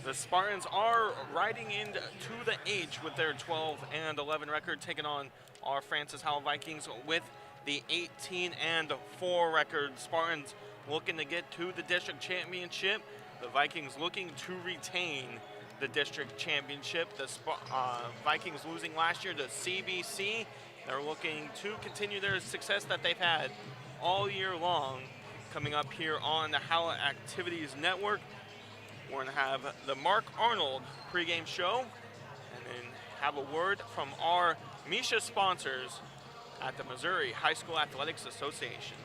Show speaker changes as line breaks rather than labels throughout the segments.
The Spartans are riding into the H with their 12-11 record, taking on our Francis Howell Vikings with the 18-4 record. Spartans looking to get to the district championship. The Vikings looking to retain the district championship. The Vikings losing last year to CBC. They're looking to continue their success that they've had all year long. Coming up here on the Howell Activities Network, we're going to have the Mark Arnold pregame show and then have a word from our Misha sponsors at the Missouri High School Athletics Association.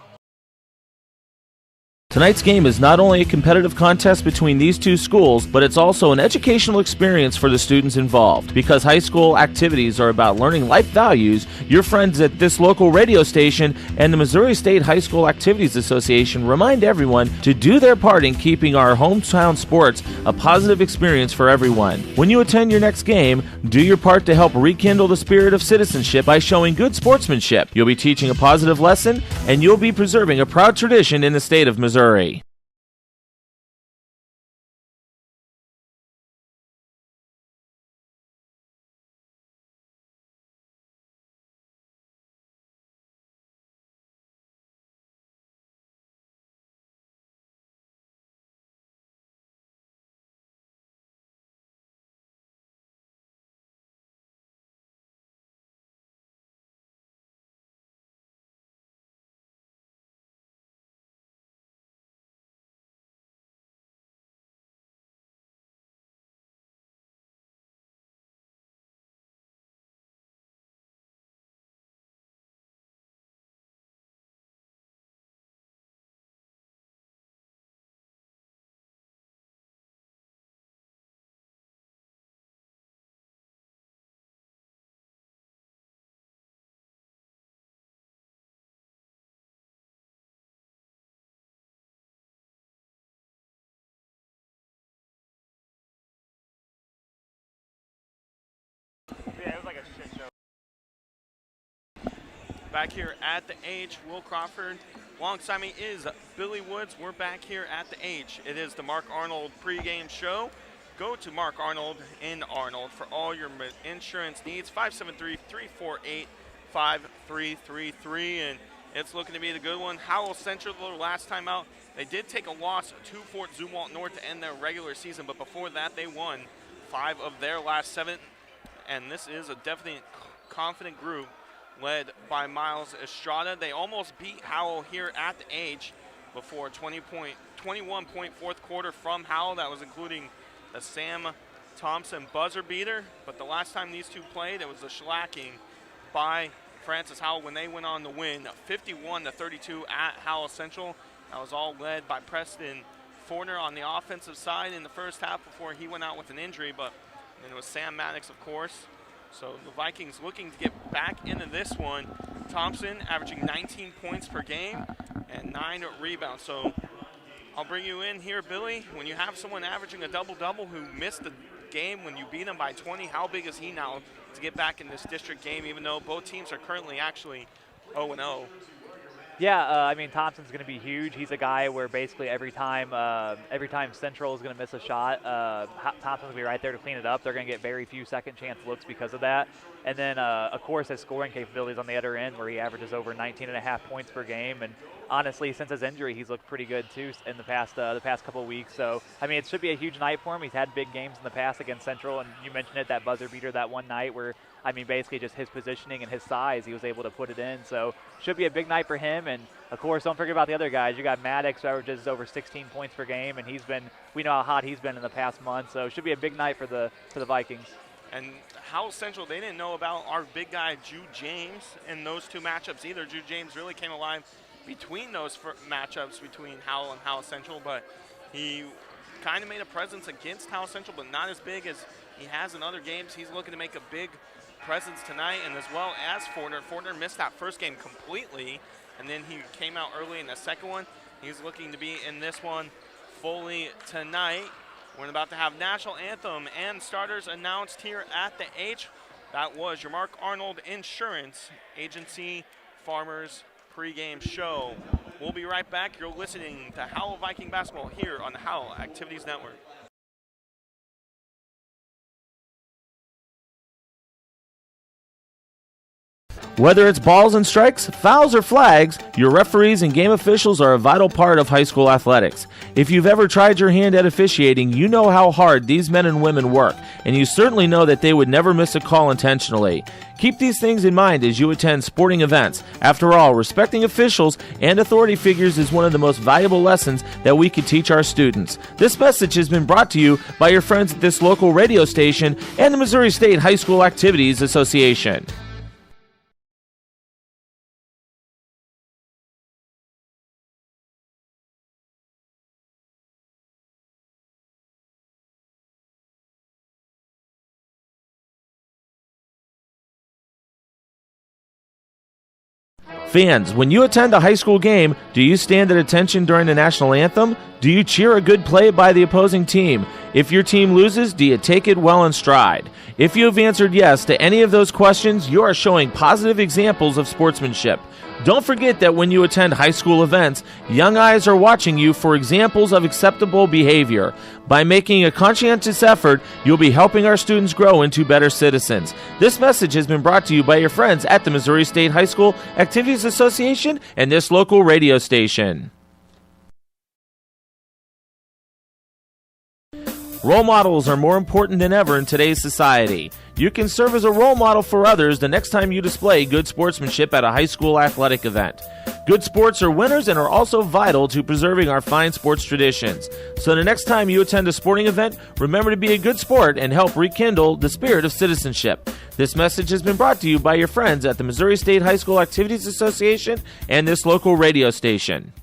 Tonight's game is not only a competitive contest between these two schools, but it's also an educational experience for the students involved. Because high school activities are about learning life values, your friends at this local radio station and the Missouri State High School Activities Association remind everyone to do their part in keeping our hometown sports a positive experience for everyone. When you attend your next game, do your part to help rekindle the spirit of citizenship by showing good sportsmanship. You'll be teaching a positive lesson, and you'll be preserving a proud tradition in the state of Missouri.
Yeah, it was like a shit show.
Back here at the H, Will Crawford. Alongside me is Billy Woods. We're back here at the H. It is the Mark Arnold pregame show. Go to Mark Arnold in Arnold for all your insurance needs. 573-348-5333. And it's looking to be the good one. Howell Central, the last time out, they did take a loss to Fort Zumwalt North to end their regular season, but before that they won 5 of their last 7. And this is a definitely confident group led by Miles Estrada. They almost beat Howell here at the H before 21-point fourth quarter from Howell. That was including the Sam Thompson buzzer beater. But the last time these two played, it was a shellacking by Francis Howell when they went on to win 51-32 at Howell Central. That was all led by Preston Forner on the offensive side in the first half before he went out with an injury. But then it was Sam Maddox, of course. So the Vikings looking to get back into this one. Thompson averaging 19 points per game and 9 rebounds. So I'll bring you in here, Billy. When you have someone averaging a double-double who missed the game when you beat him by 20, how big is he now to get back in this district game, even though both teams are currently actually 0-0?
Yeah, I mean, Thompson's going to be huge. He's a guy where basically every time Central is going to miss a shot, Thompson's going to be right there to clean it up. They're going to get very few second chance looks because of that. And then, of course, his scoring capabilities on the other end where he averages over 19.5 points per game. And honestly, since his injury, he's looked pretty good too in the past couple of weeks. So, I mean, it should be a huge night for him. He's had big games in the past against Central, and you mentioned it, that buzzer beater that one night where, I mean, basically just his positioning and his size, he was able to put it in. So, should be a big night for him. And, of course, don't forget about the other guys. You got Maddox, who averages over 16 points per game, and we know how hot he's been in the past month. So, it should be a big night for the Vikings.
And Howell Central, they didn't know about our big guy, Jude James, in those two matchups either. Jude James really came alive between those matchups between Howell and Howell Central, but he kind of made a presence against Howell Central, but not as big as he has in other games. He's looking to make a big presence tonight, and as well as Forner. Forner missed that first game completely, and then he came out early in the second one. He's looking to be in this one fully tonight. We're about to have National Anthem and starters announced here at the H. That was your Mark Arnold Insurance Agency Farmers pregame show. We'll be right back. You're listening to Howell Viking Basketball here on the Howell Activities Network.
Whether it's balls and strikes, fouls, or flags, your referees and game officials are a vital part of high school athletics. If you've ever tried your hand at officiating, you know how hard these men and women work, and you certainly know that they would never miss a call intentionally. Keep these things in mind as you attend sporting events. After all, respecting officials and authority figures is one of the most valuable lessons that we could teach our students. This message has been brought to you by your friends at this local radio station and the Missouri State High School Activities Association. Fans, when you attend a high school game, do you stand at attention during the national anthem? Do you cheer a good play by the opposing team? If your team loses, do you take it well in stride? If you have answered yes to any of those questions, you are showing positive examples of sportsmanship. Don't forget that when you attend high school events, young eyes are watching you for examples of acceptable behavior. By making a conscientious effort, you'll be helping our students grow into better citizens. This message has been brought to you by your friends at the Missouri State High School Activities Association and this local radio station. Role models are more important than ever in today's society. You can serve as a role model for others the next time you display good sportsmanship at a high school athletic event. Good sports are winners and are also vital to preserving our fine sports traditions. So the next time you attend a sporting event, remember to be a good sport and help rekindle the spirit of citizenship. This message has been brought to you by your friends at the Missouri State High School Activities Association and this local radio station.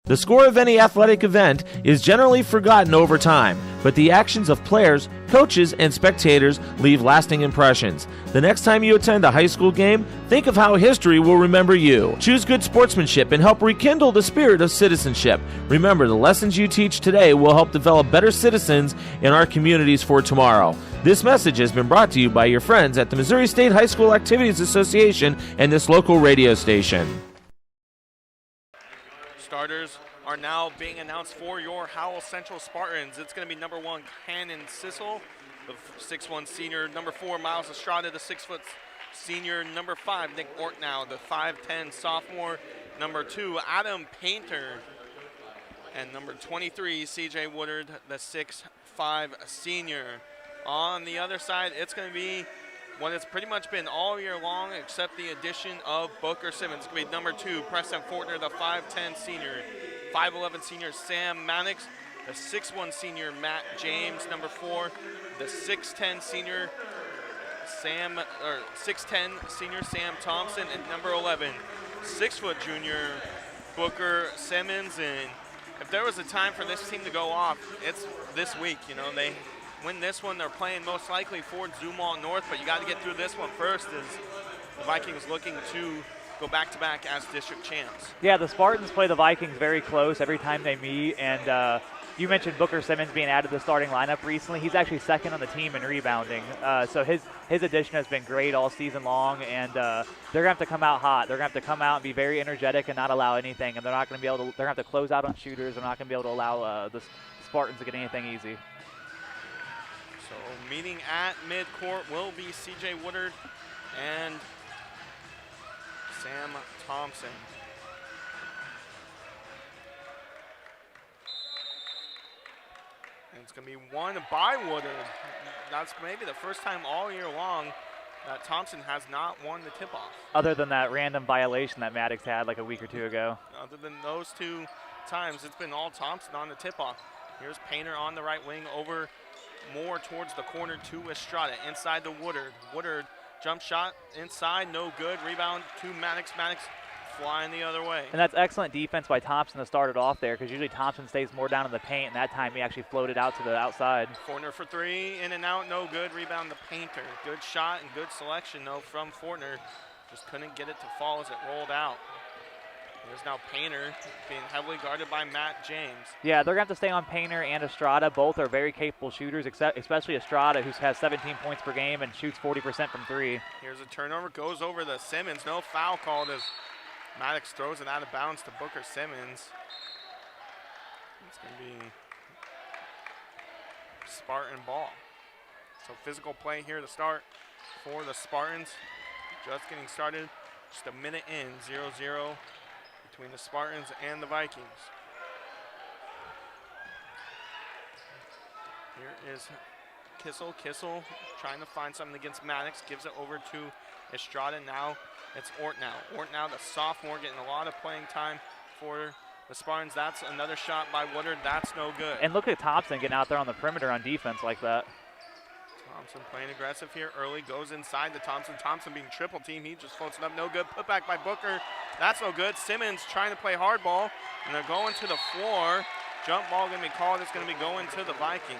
The score of any athletic event is generally forgotten over time, but the actions of players, coaches, and spectators leave lasting impressions. The next time you attend a high school game, think of how history will remember you. Choose good sportsmanship and help rekindle the spirit of citizenship. Remember, the lessons you teach today will help develop better citizens in our communities for tomorrow. This message has been brought to you by your friends at the Missouri State High School Activities Association and this local radio station.
Starters are now being announced for your Howell Central Spartans. It's going to be number 1, Cannon Sissel, the 6'1" senior. Number 4, Miles Estrada, the 6' senior. Number 5, Nick Ortnow, the 5'10" sophomore. Number 2, Adam Painter. And number 23, CJ Woodard, the 6'5" senior. On the other side, it's going to be what it's pretty much been all year long, except the addition of Booker Simmons. It's going to be number 2, Preston Fortner, the 5'10" senior. 5'11" senior Sam Mannix, the 6'1" senior Matt James. Number 4, the 6'10" senior Sam Thompson, and number 11, 6' junior Booker Simmons. And if there was a time for this team to go off, it's this week. You know, they win this one, they're playing most likely for Zumwalt North, but you got to get through this one first as the Vikings looking to go back-to-back as district champs. Yeah, the Spartans play the Vikings very close every time they meet, and you mentioned Booker Simmons being added to the starting lineup recently. He's actually second on the team in rebounding, so his addition has been great all season long, and they're going to have to come out hot. They're going to have to come out and be very energetic and not allow anything, and they're not going to be able to. They're going to have to close out on shooters. They're not going to be able to allow the Spartans to get anything easy. So meeting at midcourt will be C.J. Woodard and Sam Thompson. And it's going to be won by Woodard. That's maybe the first time all year long that Thompson has not won the tip-off. Other than that random violation that Maddox had like a week or two ago. Other than those 2 times, it's been all Thompson on the tip-off. Here's Painter on the right wing over more towards the corner to Estrada. Inside to Woodard. Woodard jump shot inside, no good. Rebound to Maddox. Maddox flying the other way. And that's excellent defense by Thompson to start it off there, because usually Thompson stays more down in the paint, and that time he actually floated out to the outside. Fortner for 3, in and out, no good. Rebound to Painter. Good shot and good selection, though, from Fortner. Just couldn't get it to fall as it rolled out. There's now Painter being heavily guarded by Matt James. Yeah, they're going to have to stay on Painter and Estrada. Both are very capable shooters, especially Estrada, who has 17 points per game and shoots 40% from 3. Here's a turnover, goes over to Simmons. No foul called as Maddox throws it out of bounds to Booker Simmons. It's going to be Spartan ball. So physical play here to start for the Spartans. Just getting started, just a minute in, 0-0 between the Spartans and the Vikings. Here is Kissel. Kissel trying to find something against Maddox, gives it over to Estrada. Now it's Ortnow. Ortnow, the sophomore, getting a lot of playing time for the Spartans. That's another shot by Woodard. That's no good.
And look at Thompson getting out there on the perimeter on defense like that.
Thompson playing aggressive here early, goes inside to Thompson. Thompson being triple team. He just floats it up. No good. Put back by Booker. That's no good. Simmons trying to play hard ball, and they're going to the floor. Jump ball going to be called. It's going to be going to the Vikings.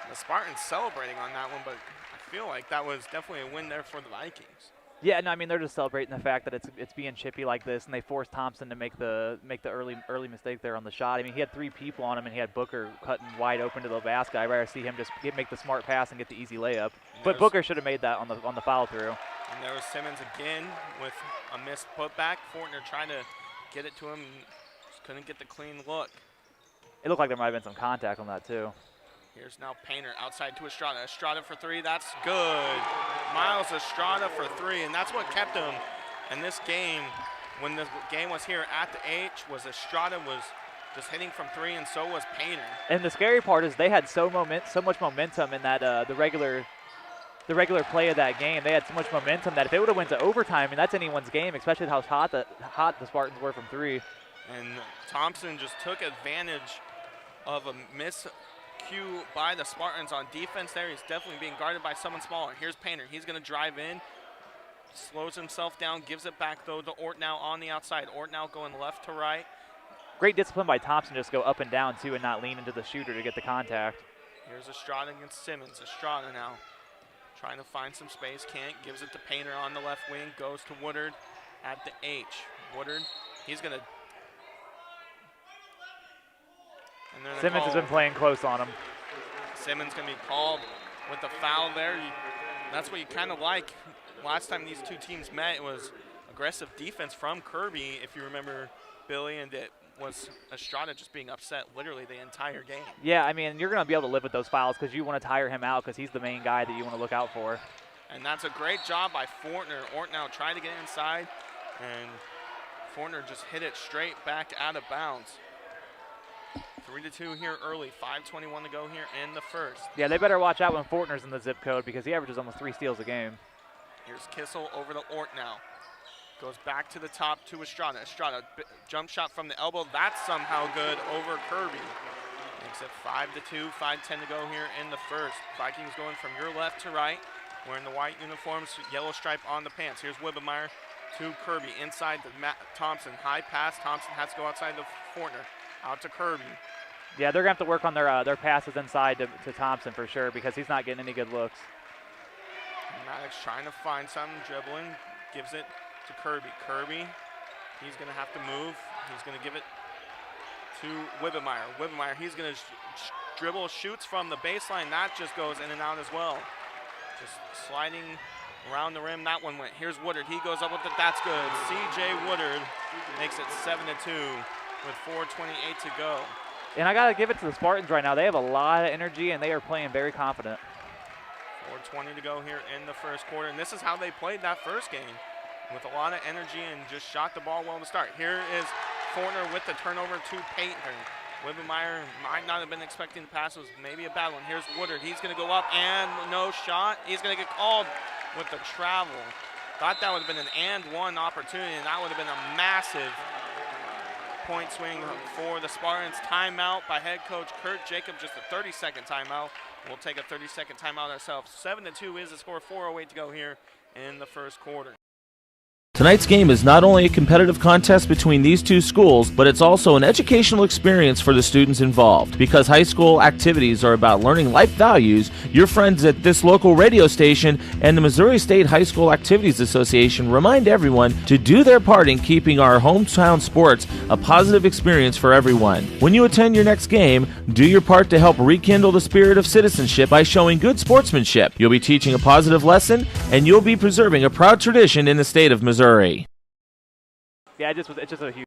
The Spartans celebrating on that one, but I feel like that was definitely a win there for the Vikings.
Yeah, no, I mean they're just celebrating the fact that it's being chippy like this, and they forced Thompson to make the early mistake there on the shot. I mean he had 3 people on him, and he had Booker cutting wide open to the basket. I'd rather see him just make the smart pass and get the easy layup. But Booker should have made that on the follow through.
And there was Simmons again with a missed putback. Fortner trying to get it to him, just couldn't get the clean look.
It looked like there might have been some contact on that too.
Here's now Painter outside to Estrada. Estrada for 3, that's good. Miles Estrada for 3, and that's what kept him in this game. When the game was here at the H, was Estrada was just hitting from 3, and so was Painter.
And the scary part is they had so much momentum in that the regular play of that game. They had so much momentum that if it would have went to overtime, I mean that's anyone's game, especially how hot the Spartans were from 3.
And Thompson just took advantage of a miscue by the Spartans on defense there. He's definitely being guarded by someone smaller. Here's Painter. He's going to drive in, slows himself down, gives it back though to Ortnow on the outside. Ortnow going left to right.
Great discipline by Thompson, just go up and down too and not lean into the shooter to get the contact.
Here's Estrada against Simmons. Estrada now trying to find some space, can't, gives it to Painter on the left wing, goes to Woodard at the H. Woodard, he's going to
Simmons has been playing close on him.
Simmons going to be called with the foul there. That's what you kind of like. Last time these two teams met, it was aggressive defense from Kirby, if you remember, Billy, and it was Estrada just being upset literally the entire game.
Yeah, I mean, you're going to be able to live with those fouls because you want to tire him out because he's the main guy that you want to look out for.
And that's a great job by Fortner. Ortnow trying to get inside, and Fortner just hit it straight back out of bounds. 3-2 here early, 5:21 to go here in the first.
Yeah, they better watch out when Fortner's in the zip code because he averages almost 3 steals a game.
Here's Kissel over to Ortnow. Goes back to the top to Estrada. Estrada, jump shot from the elbow. That's somehow good over Kirby. Makes it 5-2, 5:10 to go here in the first. Vikings going from your left to right. Wearing the white uniforms, yellow stripe on the pants. Here's Wibbemeyer to Kirby. Inside to Thompson. High pass. Thompson has to go outside to Fortner. Out to Kirby.
Yeah, they're going to have to work on their passes inside to Thompson for sure because he's not getting any good looks.
Maddox trying to find something, dribbling. Gives it to Kirby. Kirby, he's going to have to move. He's going to give it to Wibbemeyer. Wibbemeyer, he's going to dribble, shoots from the baseline. That just goes in and out as well. Just sliding around the rim. That one went. Here's Woodard. He goes up with it. That's good. C.J. Woodard makes it 7-2 with 4:28 to go.
And I got to give it to the Spartans right now. They have a lot of energy, and they are playing very confident.
4:20 to go here in the first quarter. And this is how they played that first game, with a lot of energy and just shot the ball well to start. Here is Fortner with the turnover to Painter. Wibbemeyer might not have been expecting the pass. It was maybe a bad one. Here's Woodard. He's going to go up and no shot. He's going to get called with the travel. Thought that would have been an and one opportunity, and that would have been a massive point swing for the Spartans. Timeout by head coach Kurt Jacob, just a 30-second timeout. We'll take a 30-second timeout ourselves. 7-2 is the score, 4:08 to go here in the first quarter.
Tonight's game is not only a competitive contest between these two schools, but it's also an educational experience for the students involved. Because high school activities are about learning life values, your friends at this local radio station and the Missouri State High School Activities Association remind everyone to do their part in keeping our hometown sports a positive experience for everyone. When you attend your next game, do your part to help rekindle the spirit of citizenship by showing good sportsmanship. You'll be teaching a positive lesson, and you'll be preserving a proud tradition in the state of Missouri.
Yeah, it's just a huge.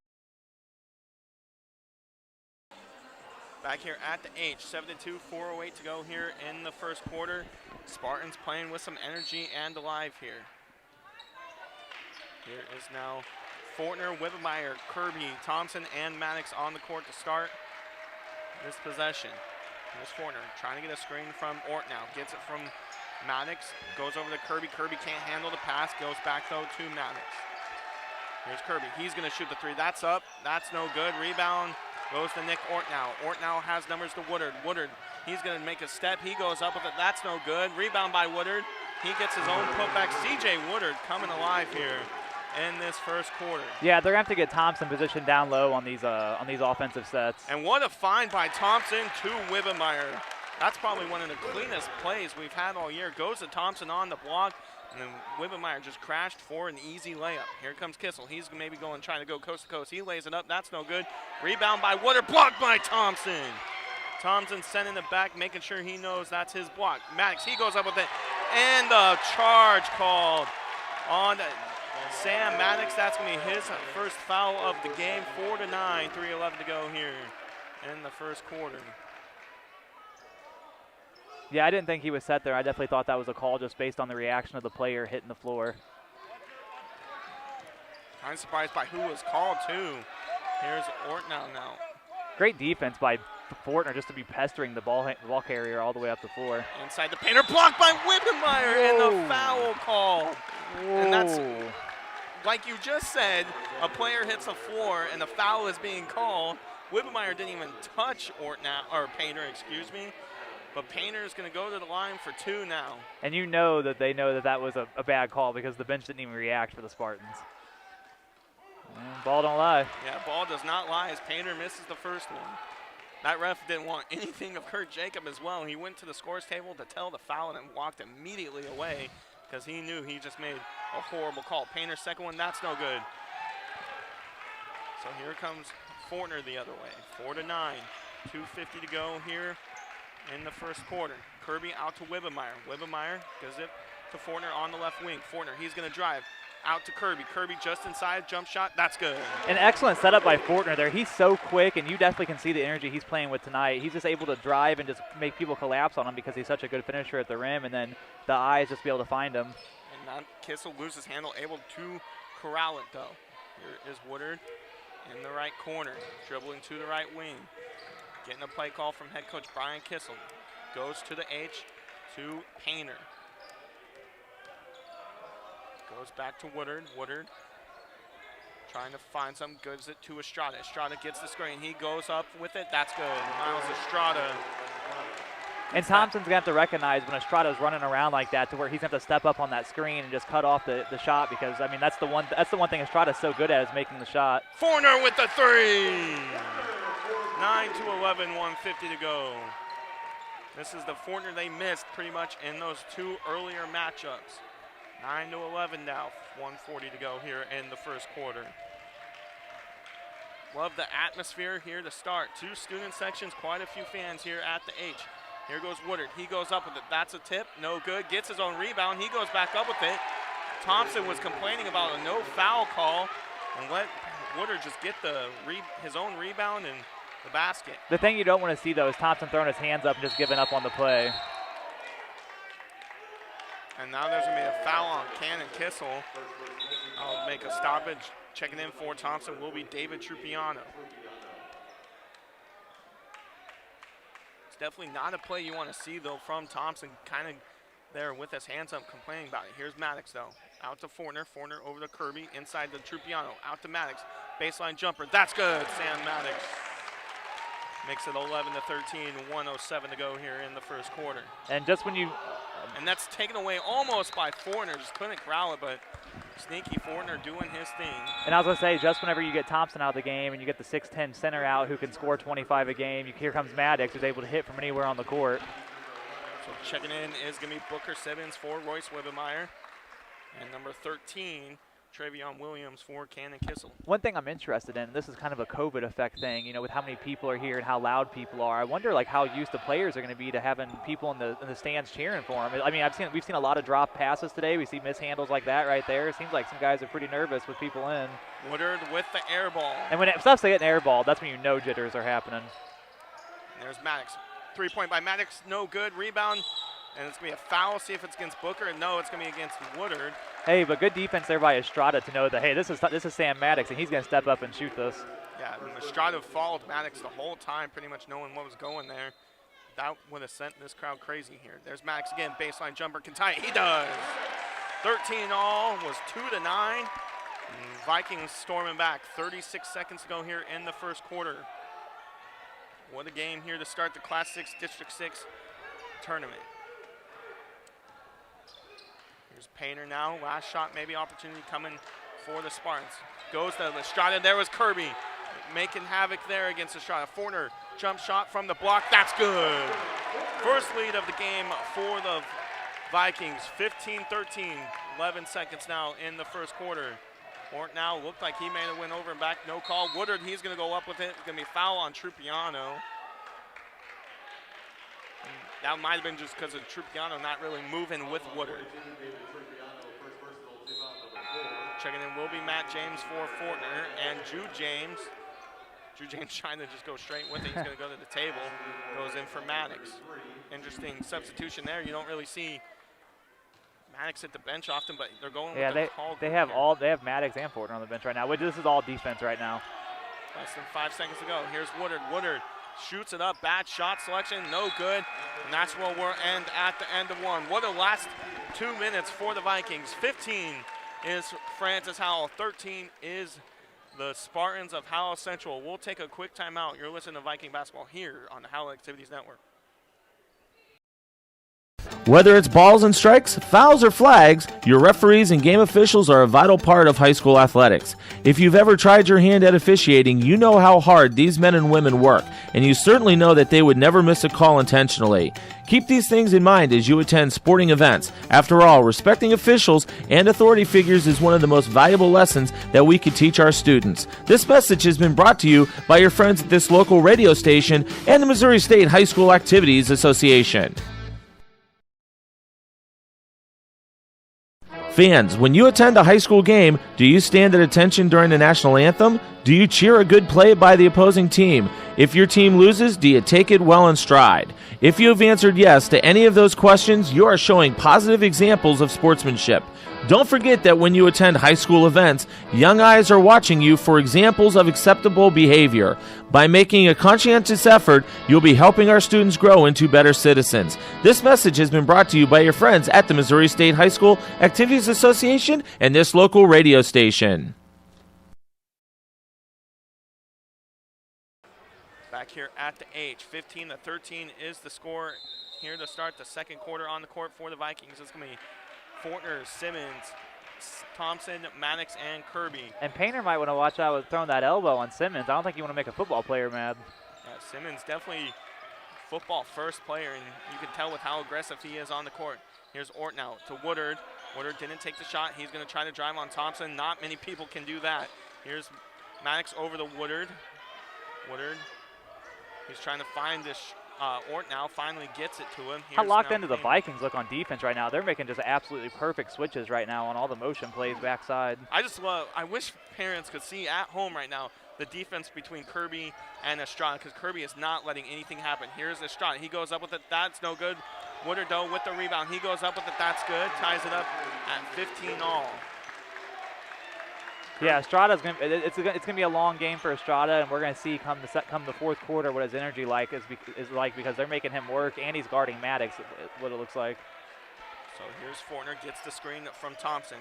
Back here at the H, 7-2, 4:08 to go here in the first quarter. Spartans playing with some energy and alive here. Here is now Fortner, Wibbemeyer, Kirby, Thompson, and Maddox on the court to start this possession. Here's Fortner trying to get a screen from Ort now. Gets it from Maddox, goes over to Kirby. Kirby can't handle the pass, goes back though to Maddox. Here's Kirby, he's gonna shoot the three. That's up, that's no good. Rebound goes to Nick Ortnow. Ortnow has numbers to Woodard. Woodard, he's gonna make a step. He goes up with it, that's no good. Rebound by Woodard. He gets his own putback. CJ Woodard coming alive here in this first quarter.
Yeah, they're gonna have to get Thompson positioned down low on these offensive sets.
And what a find by Thompson to Wibbemeyer. That's probably one of the cleanest plays we've had all year. Goes to Thompson on the block, and then Wibbemeyer just crashed for an easy layup. Here comes Kissel. He's maybe trying to go coast to coast. He lays it up. That's no good. Rebound by Woodard. Blocked by Thompson. Thompson sending it back, making sure he knows that's his block. Maddox, he goes up with it. And the charge called on Sam Maddox. That's going to be his first foul of the game. 4-9, 3:11 to go here in the first quarter.
Yeah, I didn't think he was set there. I definitely thought that was a call just based on the reaction of the player hitting the floor.
Kind of surprised by who was called, too. Here's Ortnow now.
Great defense by Fortner just to be pestering the ball carrier all the way up the floor.
Inside the painter, blocked by Wibbemeyer, and the foul call.
Whoa.
And that's, like you just said, a player hits the floor and the foul is being called. Wibbemeyer didn't even touch Painter, excuse me. But Painter is going to go to the line for two now.
And you know that they know that that was a bad call because the bench didn't even react for the Spartans. And ball don't lie.
Yeah, ball does not lie as Painter misses the first one. That ref didn't want anything of Kurt Jacob as well. He went to the scores table to tell the foul and then walked immediately away because he knew he just made a horrible call. Painter's second one, that's no good. So here comes Fortner the other way. 4-9, 2:50 to go here in the first quarter. Kirby out to Wibbemeyer. Wibbemeyer gives it to Fortner on the left wing. Fortner, he's going to drive out to Kirby. Kirby just inside, jump shot, that's good.
An excellent setup by Fortner there. He's so quick, and you definitely can see the energy he's playing with tonight. He's just able to drive and just make people collapse on him because he's such a good finisher at the rim, and then the eyes just be able to find him.
And now Kissel loses handle, able to corral it though. Here is Woodard in the right corner, dribbling to the right wing. Getting a play call from head coach Brian Kissel. Goes to the H to Painter. Goes back to Woodard. Woodard trying to find something, gives it to Estrada. Estrada gets the screen. He goes up with it. That's good. Miles Estrada.
And Thompson's going to have to recognize when Estrada's running around like that to where he's going to have to step up on that screen and just cut off the shot because, I mean, that's the one thing Estrada's so good at is making the shot.
Fortner with the three. 9-11, 1:50 to go. This is the Fortner they missed pretty much in those two earlier matchups. 9-11 now, 1:40 to go here in the first quarter. Love the atmosphere here to start. Two student sections, quite a few fans here at the H. Here goes Woodard. He goes up with it. That's a tip. No good. Gets his own rebound. He goes back up with it. Thompson was complaining about a no foul call and let Woodard just get his own rebound and the basket.
The thing you don't want to see, though, is Thompson throwing his hands up and just giving up on the play.
And now there's going to be a foul on Cannon Kissel. I'll make a stoppage. Checking in for Thompson will be David Trupiano. It's definitely not a play you want to see, though, from Thompson, kind of there with his hands up complaining about it. Here's Maddox, though. Out to Fortner. Fortner over to Kirby. Inside to Trupiano. Out to Maddox. Baseline jumper. That's good. Sam Maddox makes it 11-13, 1:07 to go here in the first quarter.
And just when you...
And that's taken away almost by Fortner. Just couldn't corral it, but sneaky Fortner doing his thing.
And I was going to say, just whenever you get Thompson out of the game and you get the 6'10 center out who can score 25 a game, here comes Maddox, who's able to hit from anywhere on the court.
So checking in is going to be Booker Simmons for Royce Wibbemeyer. And number 13, Travion Williams for Cannon Kissel.
One thing I'm interested in, this is kind of a COVID effect thing, you know, with how many people are here and how loud people are. I wonder, like, how used the players are going to be to having people in the stands cheering for them. I mean, we've seen a lot of drop passes today. We see mishandles like that right there. It seems like some guys are pretty nervous with people in.
Woodard with the air ball.
And when it stops getting air ball, that's when you know jitters are happening.
And there's Maddox. 3-point by Maddox, no good. Rebound, and it's going to be a foul. See if it's against Booker. No, it's going to be against Woodard.
Hey, but good defense there by Estrada to know that, hey, this is Sam Maddox, and he's going to step up and shoot this.
Yeah, and Estrada followed Maddox the whole time, pretty much knowing what was going there. That would have sent this crowd crazy here. There's Maddox again, baseline jumper, can tie it. He does. 13 all, was 2-9. Vikings storming back. 36 seconds to go here in the first quarter. What a game here to start the Class 6 District 6 tournament. Here's Painter now. Last shot, maybe opportunity coming for the Spartans. Goes to Estrada. There was Kirby making havoc there against Estrada. Fortner jump shot from the block. That's good. First lead of the game for the Vikings. 15-13. 11 seconds now in the first quarter. Fort now looked like he made a win over and back. No call. Woodard, he's going to go up with it. It's going to be a foul on Trupiano. That might have been just because of Trupiano not really moving with Woodard. Checking in will be Matt James for Fortner and Jude James. Jude James trying to just go straight with it. He's going to go to the table. Goes in for Maddox. Interesting substitution there. You don't really see Maddox at the bench often, but they're going with the call.
They have Maddox and Fortner on the bench right now. This is all defense right now.
Less than 5 seconds to go. Here's Woodard. Woodard shoots it up. Bad shot selection. No good. And that's where we'll end at the end of one. What a last 2 minutes for the Vikings. 15 is Francis Howell. 13 is the Spartans of Howell Central. We'll take a quick timeout. You're listening to Viking basketball here on the Howell Activities Network.
Whether it's balls and strikes, fouls, or flags, your referees and game officials are a vital part of high school athletics. If you've ever tried your hand at officiating, you know how hard these men and women work, and you certainly know that they would never miss a call intentionally. Keep these things in mind as you attend sporting events. After all, respecting officials and authority figures is one of the most valuable lessons that we could teach our students. This message has been brought to you by your friends at this local radio station and the Missouri State High School Activities Association. Fans, when you attend a high school game, do you stand at attention during the national anthem? Do you cheer a good play by the opposing team? If your team loses, do you take it well in stride? If you have answered yes to any of those questions, you are showing positive examples of sportsmanship. Don't forget that when you attend high school events, young eyes are watching you for examples of acceptable behavior. By making a conscientious effort, you'll be helping our students grow into better citizens. This message has been brought to you by your friends at the Missouri State High School Activities Association and this local radio station.
Back here at the H, 15-13 is the score here to start the second quarter on the court for the Vikings. It's going to be Fortner, Simmons, Thompson, Maddox, and Kirby.
And Painter might want to watch out with throwing that elbow on Simmons. I don't think you want to make a football player mad.
Yeah, Simmons definitely football-first player, and you can tell with how aggressive he is on the court. Here's Ort now to Woodard. Woodard didn't take the shot. He's going to try to drive on Thompson. Not many people can do that. Here's Maddox over to Woodard. Woodard, he's trying to find this Ort now finally gets it to him.
How locked into the Vikings look on defense right now. They're making just absolutely perfect switches right now on all the motion plays backside.
I wish parents could see at home right now the defense between Kirby and Estrada, because Kirby is not letting anything happen. Here's Estrada. He goes up with it. That's no good. Woodard, though, with the rebound. He goes up with it. That's good. Ties it up at 15 all.
Yeah, Estrada's gonna be a long game for Estrada, and we're gonna see come the fourth quarter what his energy is like because they're making him work and he's guarding Maddox. What it looks like.
So here's Fortner, gets the screen from Thompson.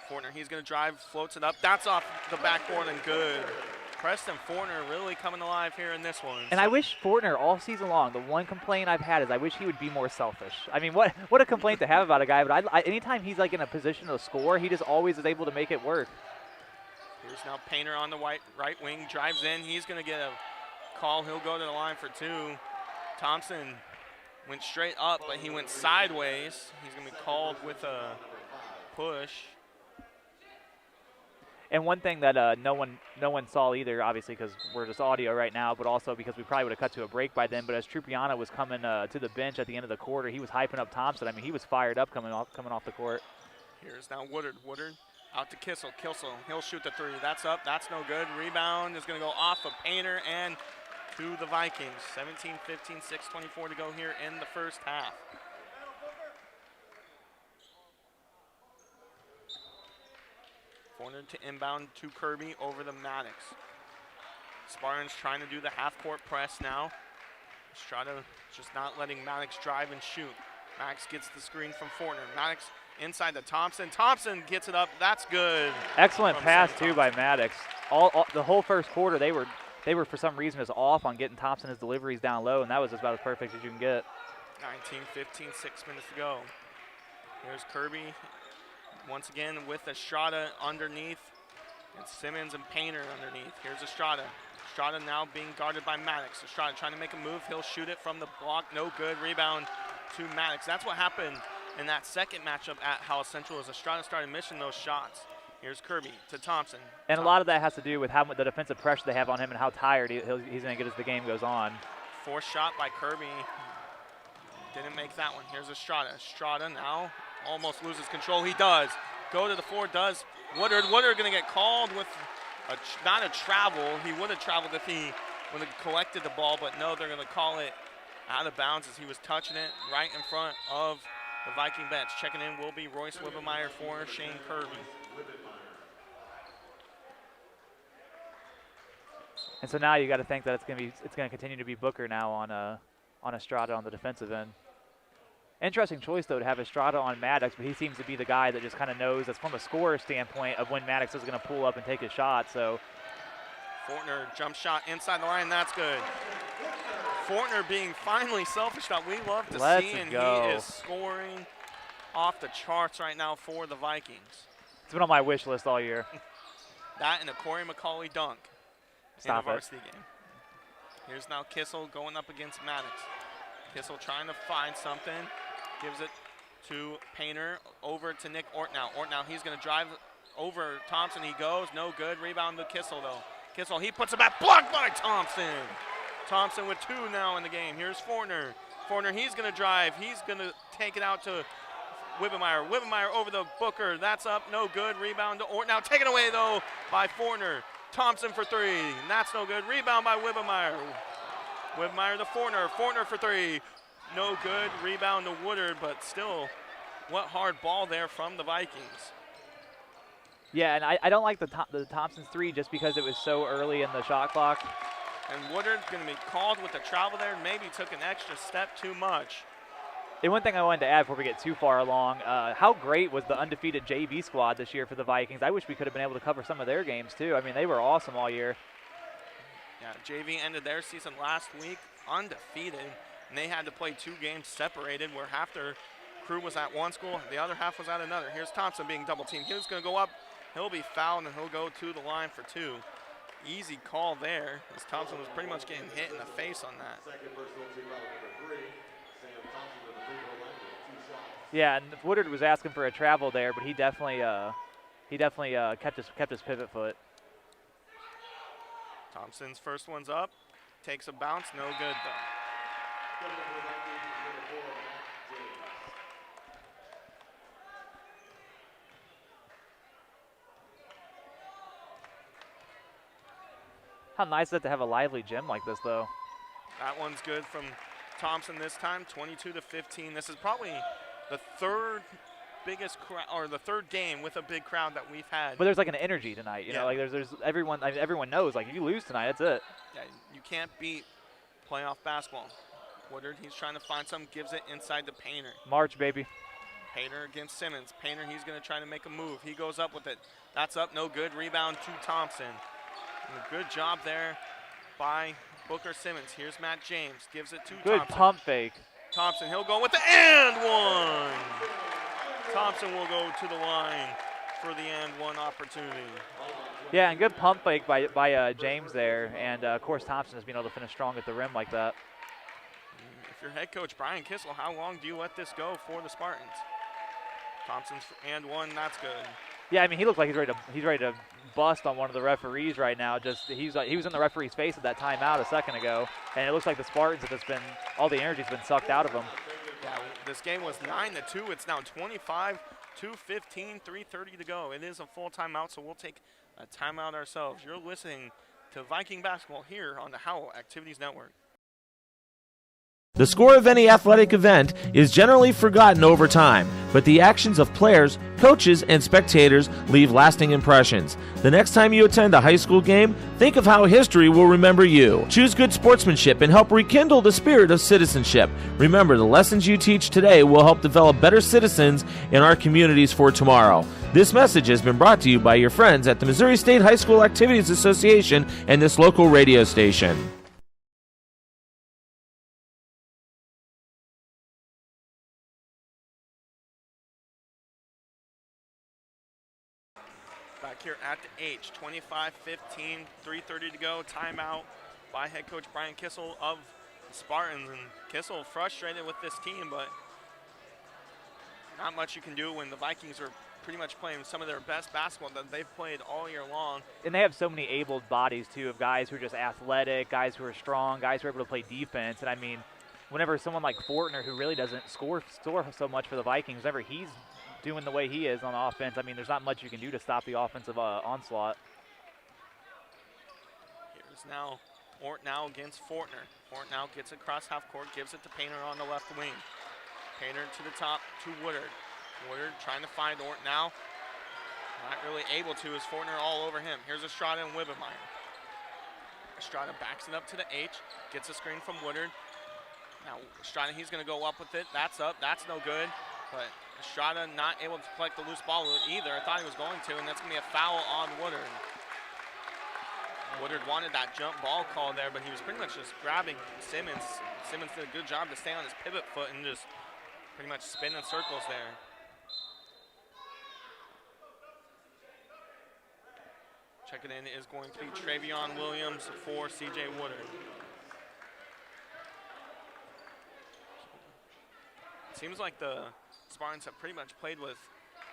Fortner, he's gonna drive, floats it up. That's off the backboard and good. Preston Fortner really coming alive here in this one.
And I wish Fortner all season long, the one complaint I've had is I wish he would be more selfish. I mean, what a complaint to have about a guy, but anytime he's like in a position to score, he just always is able to make it work.
Here's now Painter on the right wing, drives in. He's going to get a call. He'll go to the line for two. Thompson went straight up, but he went sideways. He's going to be called with a push.
And one thing that no one saw either, obviously because we're just audio right now, but also because we probably would have cut to a break by then. But as Trupiana was coming to the bench at the end of the quarter, he was hyping up Thompson. I mean, he was fired up coming off the court.
Here's now Woodard. Woodard out to Kissel. Kissel, he'll shoot the three. That's up. That's no good. Rebound is going to go off of Painter and to the Vikings. 17-15, 6:24 to go here in the first half. Forner to inbound to Kirby over the Maddox. Spartans trying to do the half-court press now. Estrada just not letting Maddox drive and shoot. Maddox gets the screen from Forner. Maddox inside to Thompson. Thompson gets it up. That's good.
Excellent pass too by Maddox. The whole first quarter they were for some reason just off on getting Thompson his deliveries down low, and that was just about as perfect as you can get.
19-15, 6 minutes to go. Here's Kirby once again with Estrada underneath. It's Simmons and Painter underneath. Here's Estrada. Estrada now being guarded by Maddox. Estrada trying to make a move. He'll shoot it from the block. No good. Rebound to Maddox. That's what happened in that second matchup at Howell Central, as Estrada started missing those shots. Here's Kirby to Thompson.
And a lot of that has to do with how much the defensive pressure they have on him and how tired he's going to get as the game goes on.
Fourth shot by Kirby. Didn't make that one. Here's Estrada. Estrada now almost loses control. He does. Go to the floor, does. Woodard going to get called with not a travel. He would have traveled if he would have collected the ball, but no, they're going to call it out of bounds as he was touching it right in front of the Viking bench. Checking in will be Royce Wibbemeyer for Shane Kirby.
And so now you got to think that it's going to continue to be Booker now on Estrada on the defensive end. Interesting choice though to have Estrada on Maddox, but he seems to be the guy that just kind of knows that's from a scorer standpoint of when Maddox is going to pull up and take his shot. So
Fortner jump shot inside the line. That's good. Fortner being finally selfish that we love to see, and he is scoring off the charts right now for the Vikings.
It's been on my wish list all year.
That and a Corey McCauley dunk in a varsity game. Here's now Kissel going up against Maddox. Kissel trying to find something. Gives it to Painter, over to Nick Ortnow. Ortnow, he's going to drive over Thompson. He goes, no good. Rebound to Kissel, though. Kissel, he puts it back, blocked by Thompson. Thompson with two now in the game. Here's Fortner. Fortner, he's going to drive. He's going to take it out to Wibbemeyer. Wibbemeyer over the Booker. That's up, no good. Rebound to Ortnow. Taken away, though, by Fortner. Thompson for three, and that's no good. Rebound by Wibbemeyer. Wibbemeyer to Fortner. Fortner for three. No good. Rebound to Woodard, but still, what hard ball there from the Vikings.
Yeah, and I don't like the Thompson's three just because it was so early in the shot clock.
And Woodard's going to be called with the travel there. Maybe took an extra step too much.
And one thing I wanted to add before we get too far along, how great was the undefeated JV squad this year for the Vikings? I wish we could have been able to cover some of their games too. I mean, they were awesome all year.
Yeah, JV ended their season last week undefeated, and they had to play 2 games separated where half their crew was at one school, the other half was at another. Here's Thompson being double teamed. He's going to go up. He'll be fouled, and he'll go to the line for 2. Easy call there, as Thompson was pretty much getting hit in the face on that.
Yeah, and Woodard was asking for a travel there, but he definitely kept his pivot foot.
Thompson's first one's up, takes a bounce, no good though.
How nice is it to have a lively gym like this, though?
That one's good from Thompson this time, 22-15. This is probably the third biggest or the third game with a big crowd that we've had.
But there's like an energy tonight, you know, like there's everyone. I mean, everyone knows, like if you lose tonight, that's it.
Yeah, you can't beat playoff basketball. Woodard, he's trying to find something, gives it inside to Painter.
March, baby.
Painter against Simmons. Painter, he's going to try to make a move. He goes up with it. That's up, no good. Rebound to Thompson. And a good job there by Booker Simmons. Here's Matt James, gives it to
Good
Thompson.
pump fake.
Thompson, he'll go with the and one. Thompson will go to the line for the and one opportunity.
Yeah, and good pump fake by James there. And, of course, Thompson has been able to finish strong at the rim like that.
If you're head coach Brian Kissel, how long do you let this go for the Spartans? Thompson's and one, that's good.
Yeah, I mean, he looked like he's ready to bust on one of the referees right now. Just he was in the referee's face at that timeout a second ago, and it looks like the Spartans have just been all the energy's been sucked out of them.
Yeah, this game was 9-2. It's now 25-15, 3:30 to go. It is a full timeout, so we'll take a timeout ourselves. You're listening to Viking basketball here on the Howell Activities Network.
The score of any athletic event is generally forgotten over time, but the actions of players, coaches, and spectators leave lasting impressions. The next time you attend a high school game, think of how history will remember you. Choose good sportsmanship and help rekindle the spirit of citizenship. Remember, the lessons you teach today will help develop better citizens in our communities for tomorrow. This message has been brought to you by your friends at the Missouri State High School Activities Association and this local radio station.
Back here at the H, 25-15, 3:30 to go. Timeout by head coach Brian Kissel of the Spartans. And Kissel frustrated with this team, but not much you can do when the Vikings are pretty much playing some of their best basketball that they've played all year long.
And they have so many able bodies, too, of guys who are just athletic, guys who are strong, guys who are able to play defense. And, I mean, whenever someone like Fortner, who really doesn't score so much for the Vikings, whenever he's doing the way he is on offense, I mean, there's not much you can do to stop the offensive onslaught.
Here's now Ort now against Fortner. Ort now gets across half court, gives it to Painter on the left wing. Painter to the top to Woodard. Woodard trying to find Ort now. Not really able to, as Fortner all over him. Here's Estrada and Wibbemeyer. Estrada backs it up to the H, gets a screen from Woodard. Now Estrada, he's going to go up with it. That's up, that's no good. But Estrada not able to collect the loose ball either. I thought he was going to, and that's going to be a foul on Woodard. Woodard wanted that jump ball call there, but he was pretty much just grabbing Simmons. Simmons did a good job to stay on his pivot foot and just pretty much spin in circles there. Checking in is going to be Travion Williams for C.J. Woodard. Seems like the Spartans have pretty much played with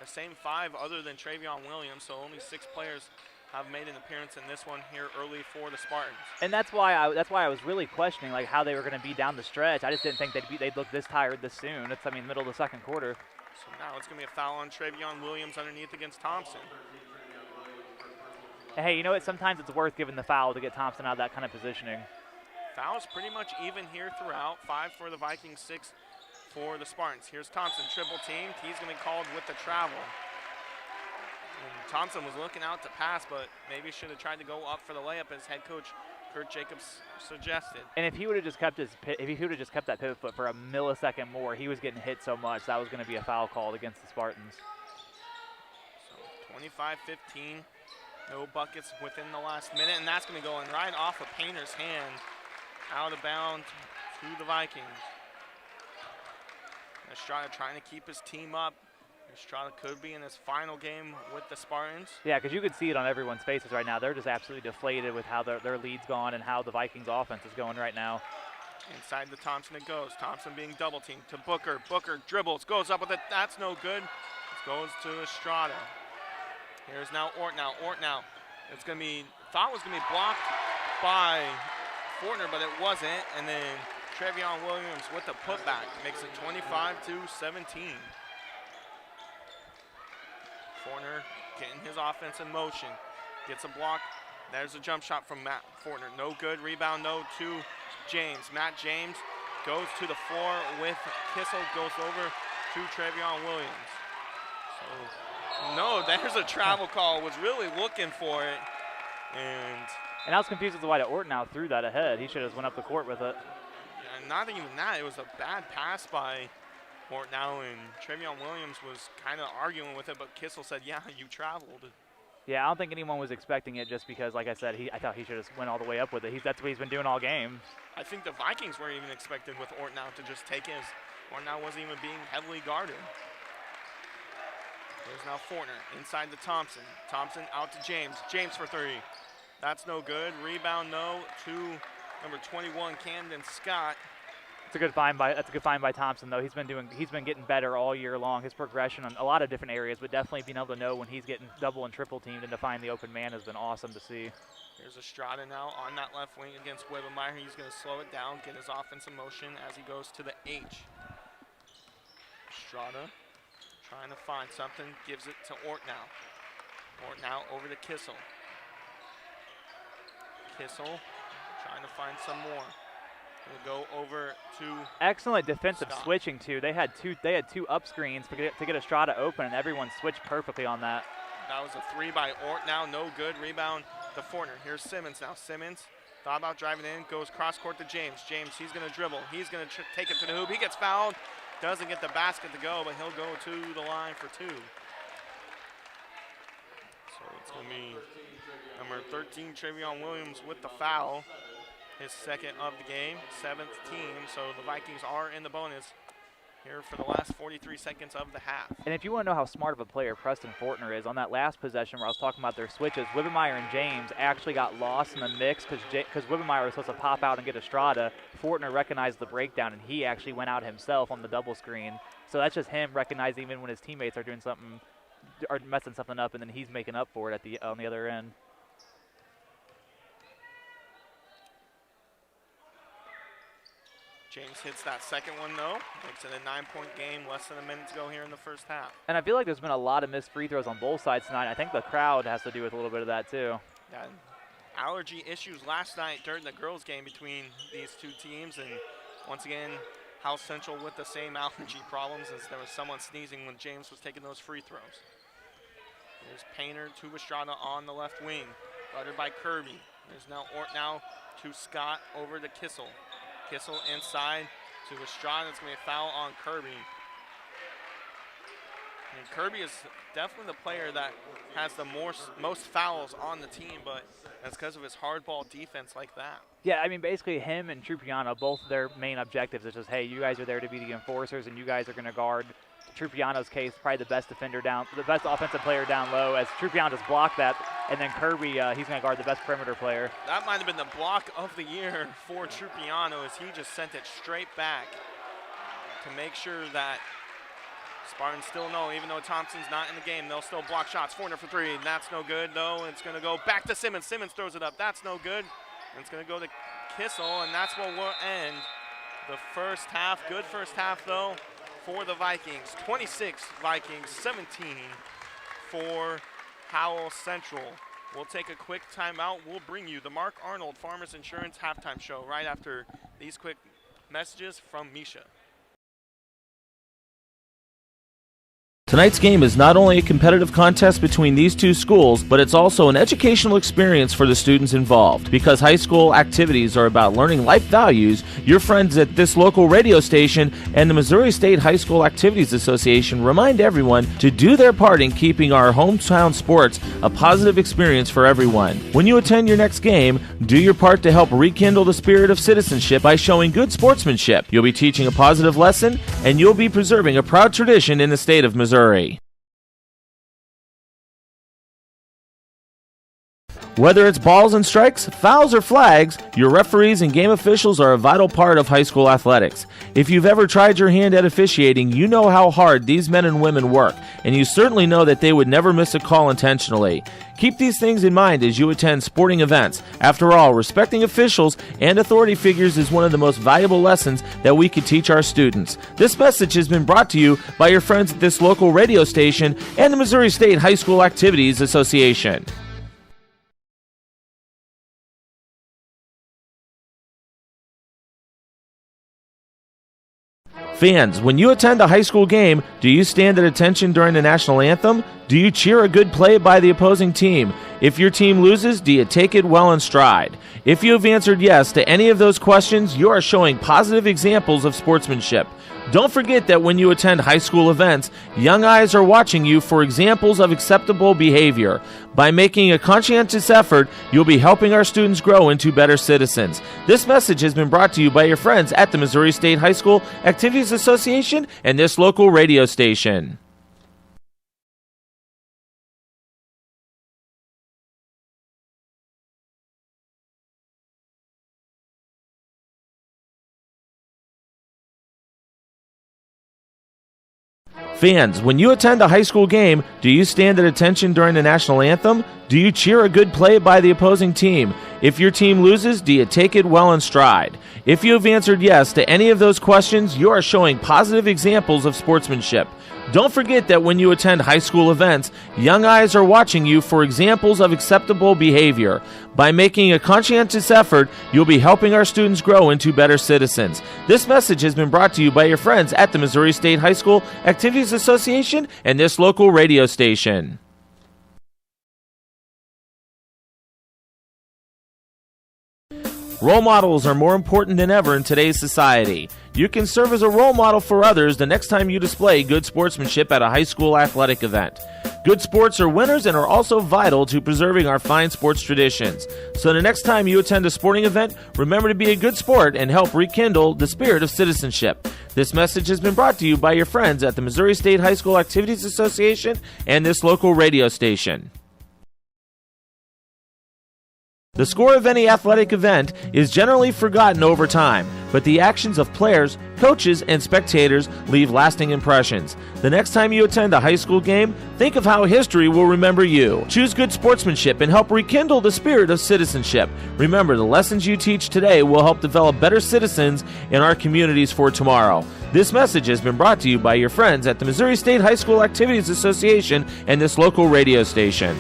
the same five other than Travion Williams, so only 6 players have made an appearance in this one here early for the Spartans.
And that's why I was really questioning like how they were going to be down the stretch. I just didn't think they'd look this tired this soon. It's, I mean, middle of the second quarter.
So now it's going to be a foul on Travion Williams underneath against Thompson.
And hey, you know what? Sometimes it's worth giving the foul to get Thompson out of that kind of positioning.
Fouls pretty much even here throughout. 5 for the Vikings, 6 for the Spartans. Here's Thompson, triple team. He's going to be called with the travel. And Thompson was looking out to pass, but maybe should have tried to go up for the layup as head coach Kurt Jacobs suggested.
And if he would have just kept that pivot foot for a millisecond more, he was getting hit so much that was going to be a foul called against the Spartans.
So 25-15, no buckets within the last minute, and that's going to go in right off of Painter's hand, out of bounds to the Vikings. Estrada trying to keep his team up. Estrada could be in his final game with the Spartans.
Yeah, because you could see it on everyone's faces right now. They're just absolutely deflated with how their lead's gone and how the Vikings offense is going right now.
Inside the Thompson it goes. Thompson being double teamed to Booker. Booker dribbles, goes up with it. That's no good. It goes to Estrada. Here's now Ort now. Ort now. It's going to be, thought was going to be blocked by Fortner, but it wasn't. And then Travion Williams with the putback makes it 25-17. Fortner getting his offense in motion. Gets a block. There's a jump shot from Matt Fortner. No good. Rebound, no, to James. Matt James goes to the floor with Kissel. Goes over to Travion Williams. So, no, there's a travel call. Was really looking for it. And
I was confused as to why Ort now threw that ahead. He should have went up the court with it.
Not even that. It was a bad pass by Ort now, and Travion Williams was kind of arguing with it, but Kissel said, yeah, you traveled.
Yeah, I don't think anyone was expecting it just because, like I said, I thought he should have went all the way up with it. That's what he's been doing all game.
I think the Vikings weren't even expecting with Ort now to just take his. Ort now wasn't even being heavily guarded. There's now Fortner inside to Thompson. Thompson out to James. James for 3. That's no good. Rebound, no, to number 21, Camden Scott.
That's a good find by Thompson though. He's been getting better all year long. His progression on a lot of different areas, but definitely being able to know when he's getting double and triple teamed and to find the open man has been awesome to see.
Here's Estrada now on that left wing against Webenmeyer. He's going to slow it down, get his offensive motion as he goes to the H. Estrada trying to find something, gives it to Ort now. Ort now over to Kissel. Kissel trying to find some more. We'll go over to
excellent defensive
Scott.
Switching too. They had two up screens to get Estrada open, and everyone switched perfectly on that.
That was a 3 by Ort now, no good. Rebound to Fortner. Here's Simmons now. Simmons thought about driving in, goes cross court to James. James, he's going to dribble. He's going to take it to the hoop. He gets fouled. Doesn't get the basket to go, but he'll go to the line for 2. So it's going to be number 13, Travion Williams with the foul. His second of the game, 7th team. So the Vikings are in the bonus here for the last 43 seconds of the half.
And if you want to know how smart of a player Preston Fortner is, on that last possession where I was talking about their switches, Webenmeyer and James actually got lost in the mix because Webenmeyer was supposed to pop out and get Estrada. Fortner recognized the breakdown, and he actually went out himself on the double screen. So that's just him recognizing even when his teammates are doing something or messing something up, and then he's making up for it on the other end.
James hits that second one, though. Makes it a 9-point game, less than a minute to go here in the first half.
And I feel like there's been a lot of missed free throws on both sides tonight. I think the crowd has to do with a little bit of that, too.
Yeah, allergy issues last night during the girls' game between these two teams. And once again, Howell Central with the same allergy problems as there was someone sneezing when James was taking those free throws. There's Painter to Estrada on the left wing, guarded by Kirby. There's now Ort now to Scott over to Kissel. Kissel inside to Estrada. It's going to be a foul on Kirby. And Kirby is definitely the player that has the most fouls on the team, but that's because of his hardball defense like that.
Yeah, I mean, basically him and Trupiano, both their main objectives is just, hey, you guys are there to be the enforcers, and you guys are going to guard. Trupiano's case, probably the best offensive player down low, as Trupiano just blocked that, and then Kirby, he's going to guard the best perimeter player.
That might have been the block of the year for Trupiano, as he just sent it straight back to make sure that Spartans still know, even though Thompson's not in the game, they'll still block shots. Fortner for 3, and that's no good, though. It's going to go back to Simmons. Simmons throws it up. That's no good. And it's going to go to Kissel, and that's what will end the first half. Good first half, though, for the Vikings. 26 Vikings, 17 for Howell Central. We'll take a quick timeout. We'll bring you the Mark Arnold Farmers Insurance Halftime Show right after these quick messages from Misha.
Tonight's game is not only a competitive contest between these two schools, but it's also an educational experience for the students involved. Because high school activities are about learning life values, your friends at this local radio station and the Missouri State High School Activities Association remind everyone to do their part in keeping our hometown sports a positive experience for everyone. When you attend your next game, do your part to help rekindle the spirit of citizenship by showing good sportsmanship. You'll be teaching a positive lesson, and you'll be preserving a proud tradition in the state of Missouri. Whether it's balls and strikes, fouls, or flags, your referees and game officials are a vital part of high school athletics. If you've ever tried your hand at officiating, you know how hard these men and women work, and you certainly know that they would never miss a call intentionally. Keep these things in mind as you attend sporting events. After all, respecting officials and authority figures is one of the most valuable lessons that we could teach our students. This message has been brought to you by your friends at this local radio station and the Missouri State High School Activities Association. Fans, when you attend a high school game, do you stand at attention during the national anthem? Do you cheer a good play by the opposing team? If your team loses, do you take it well in stride? If you have answered yes to any of those questions, you are showing positive examples of sportsmanship. Don't forget that when you attend high school events, young eyes are watching you for examples of acceptable behavior. By making a conscientious effort, you'll be helping our students grow into better citizens. This message has been brought to you by your friends at the Missouri State High School Activities Association and this local radio station. Fans, when you attend a high school game, do you stand at attention during the national anthem? Do you cheer a good play by the opposing team? If your team loses, do you take it well in stride? If you have answered yes to any of those questions, you are showing positive examples of sportsmanship. Don't forget that when you attend high school events, young eyes are watching you for examples of acceptable behavior. By making a conscientious effort, you'll be helping our students grow into better citizens. This message has been brought to you by your friends at the Missouri State High School Activities Association and this local radio station. Role models are more important than ever in today's society. You can serve as a role model for others the next time you display good sportsmanship at a high school athletic event. Good sports are winners and are also vital to preserving our fine sports traditions. So the next time you attend a sporting event, remember to be a good sport and help rekindle the spirit of citizenship. This message has been brought to you by your friends at the Missouri State High School Activities Association and this local radio station. The score of any athletic event is generally forgotten over time, but the actions of players, coaches, and spectators leave lasting impressions. The next time you attend a high school game, think of how history will remember you. Choose good sportsmanship and help rekindle the spirit of citizenship. Remember, the lessons you teach today will help develop better citizens in our communities for tomorrow. This message has been brought to you by your friends at the Missouri State High School Activities Association and this local radio station.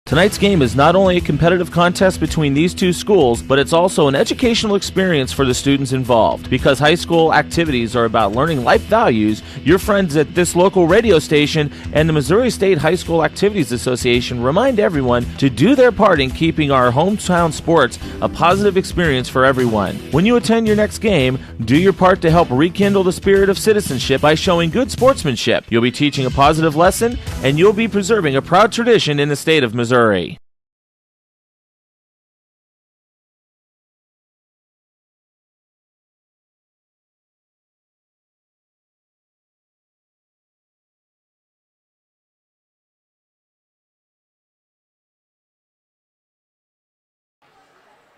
Tonight's game is not only a competitive contest between these two schools, but it's also an educational experience for the students involved. Because high school activities are about learning life values, your friends at this local radio station and the Missouri State High School Activities Association remind everyone to do their part in keeping our hometown sports a positive experience for everyone. When you attend your next game, do your part to help rekindle the spirit of citizenship by showing good sportsmanship. You'll be teaching a positive lesson, and you'll be preserving a proud tradition in the state of Missouri.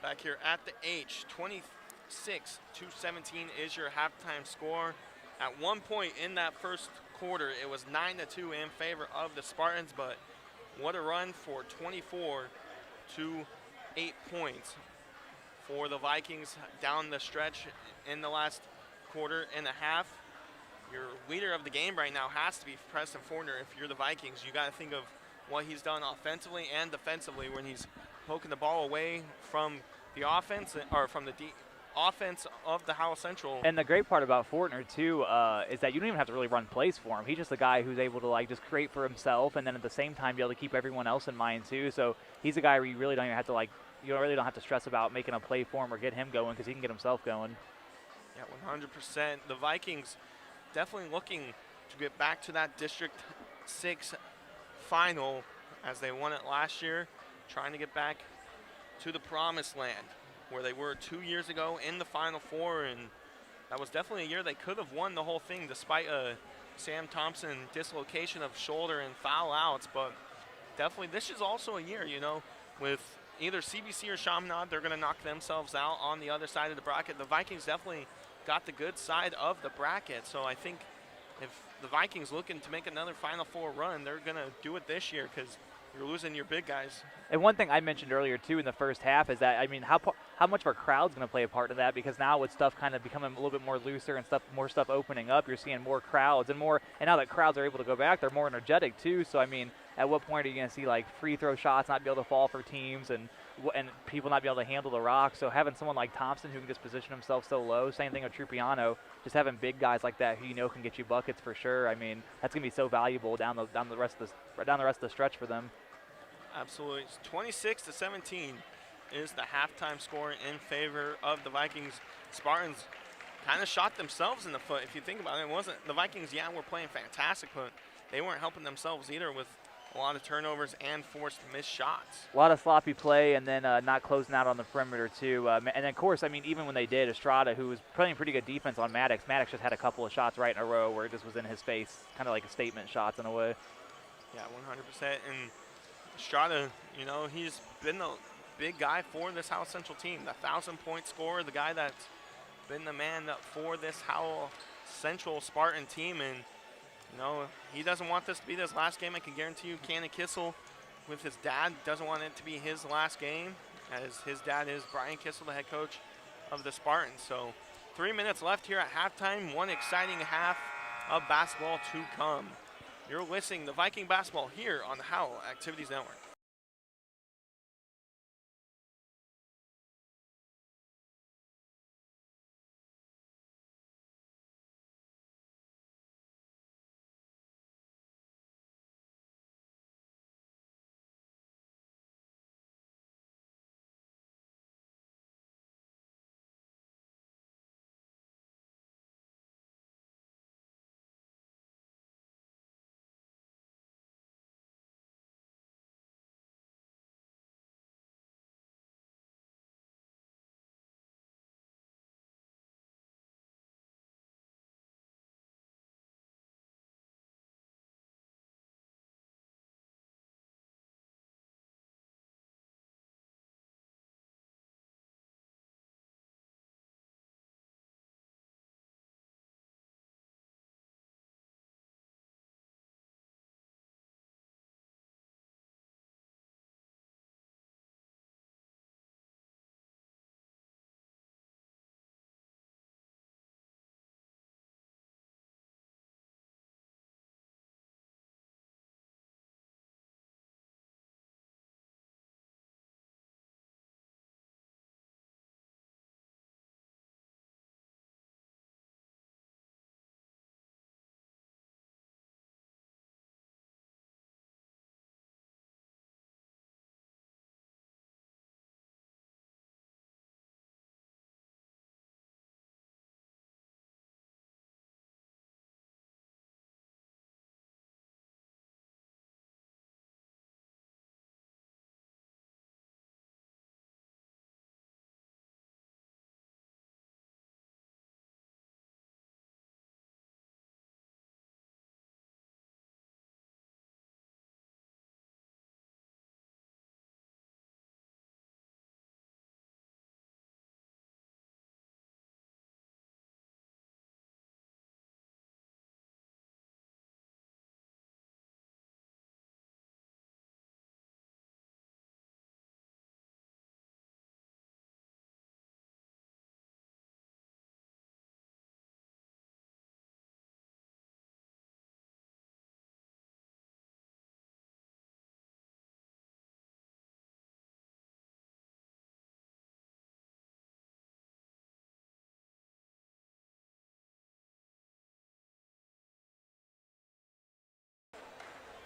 Back here at the H, 26-17 is your halftime score. At one point in that first quarter, it was 9-2 in favor of the Spartans, but what a run for 24 to 8 points for the Vikings down the stretch in the last quarter and a half. Your leader of the game right now has to be Preston Fortner. If you're the Vikings, you got to think of what he's done offensively and defensively when he's poking the ball away from the offense or from the offense of the Howell Central.
And the great part about Fortner too is that you don't even have to really run plays for him. He's just the guy who's able to like just create for himself, and then at the same time be able to keep everyone else in mind too. So he's a guy where you really don't even have to really don't have to stress about making a play for him or get him going, because he can get himself going.
Yeah, 100%. The Vikings definitely looking to get back to that District 6 final as they won it last year, trying to get back to the promised land where they were 2 years ago in the Final Four, and that was definitely a year they could have won the whole thing despite a Sam Thompson dislocation of shoulder and foul outs. But definitely this is also a year, you know, with either CBC or Chaminade, they're going to knock themselves out on the other side of the bracket. The Vikings definitely got the good side of the bracket, so I think if the Vikings looking to make another Final Four run, they're going to do it this year because you're losing your big guys.
And one thing I mentioned earlier, too, in the first half is that, I mean, how much of our crowd's going to play a part in that? Because now with stuff kind of becoming a little bit more looser and more stuff opening up, you're seeing more crowds and now that crowds are able to go back, they're more energetic, too. So, I mean, at what point are you going to see, like, free throw shots not be able to fall for teams and people not be able to handle the rock? So having someone like Thompson who can just position himself so low, same thing with Trupiano, just having big guys like that who you know can get you buckets for sure. I mean, that's going to be so valuable down the rest of the stretch for them.
Absolutely. 26-17 is the halftime score in favor of the Vikings. Spartans kind of shot themselves in the foot. If you think about it, it wasn't the Vikings, yeah, were playing fantastic, but they weren't helping themselves either with a lot of turnovers and forced missed shots.
A lot of sloppy play, and then not closing out on the perimeter too. And then, of course, I mean, even when they did, Estrada, who was playing pretty good defense on Maddox just had a couple of shots right in a row where it just was in his face, kind of like a statement shots in a way.
Yeah, 100%. And Estrada, you know, he's been the big guy for this Howell Central team, the 1,000-point scorer, the guy that's been the man for this Howell Central Spartan team. And you know, he doesn't want this to be his last game. I can guarantee you Cannon Kissel with his dad doesn't want it to be his last game, as his dad is Brian Kissel, the head coach of the Spartans. So 3 minutes left here at halftime, one exciting half of basketball to come. You're listening to Viking basketball here on the Howell Activities Network.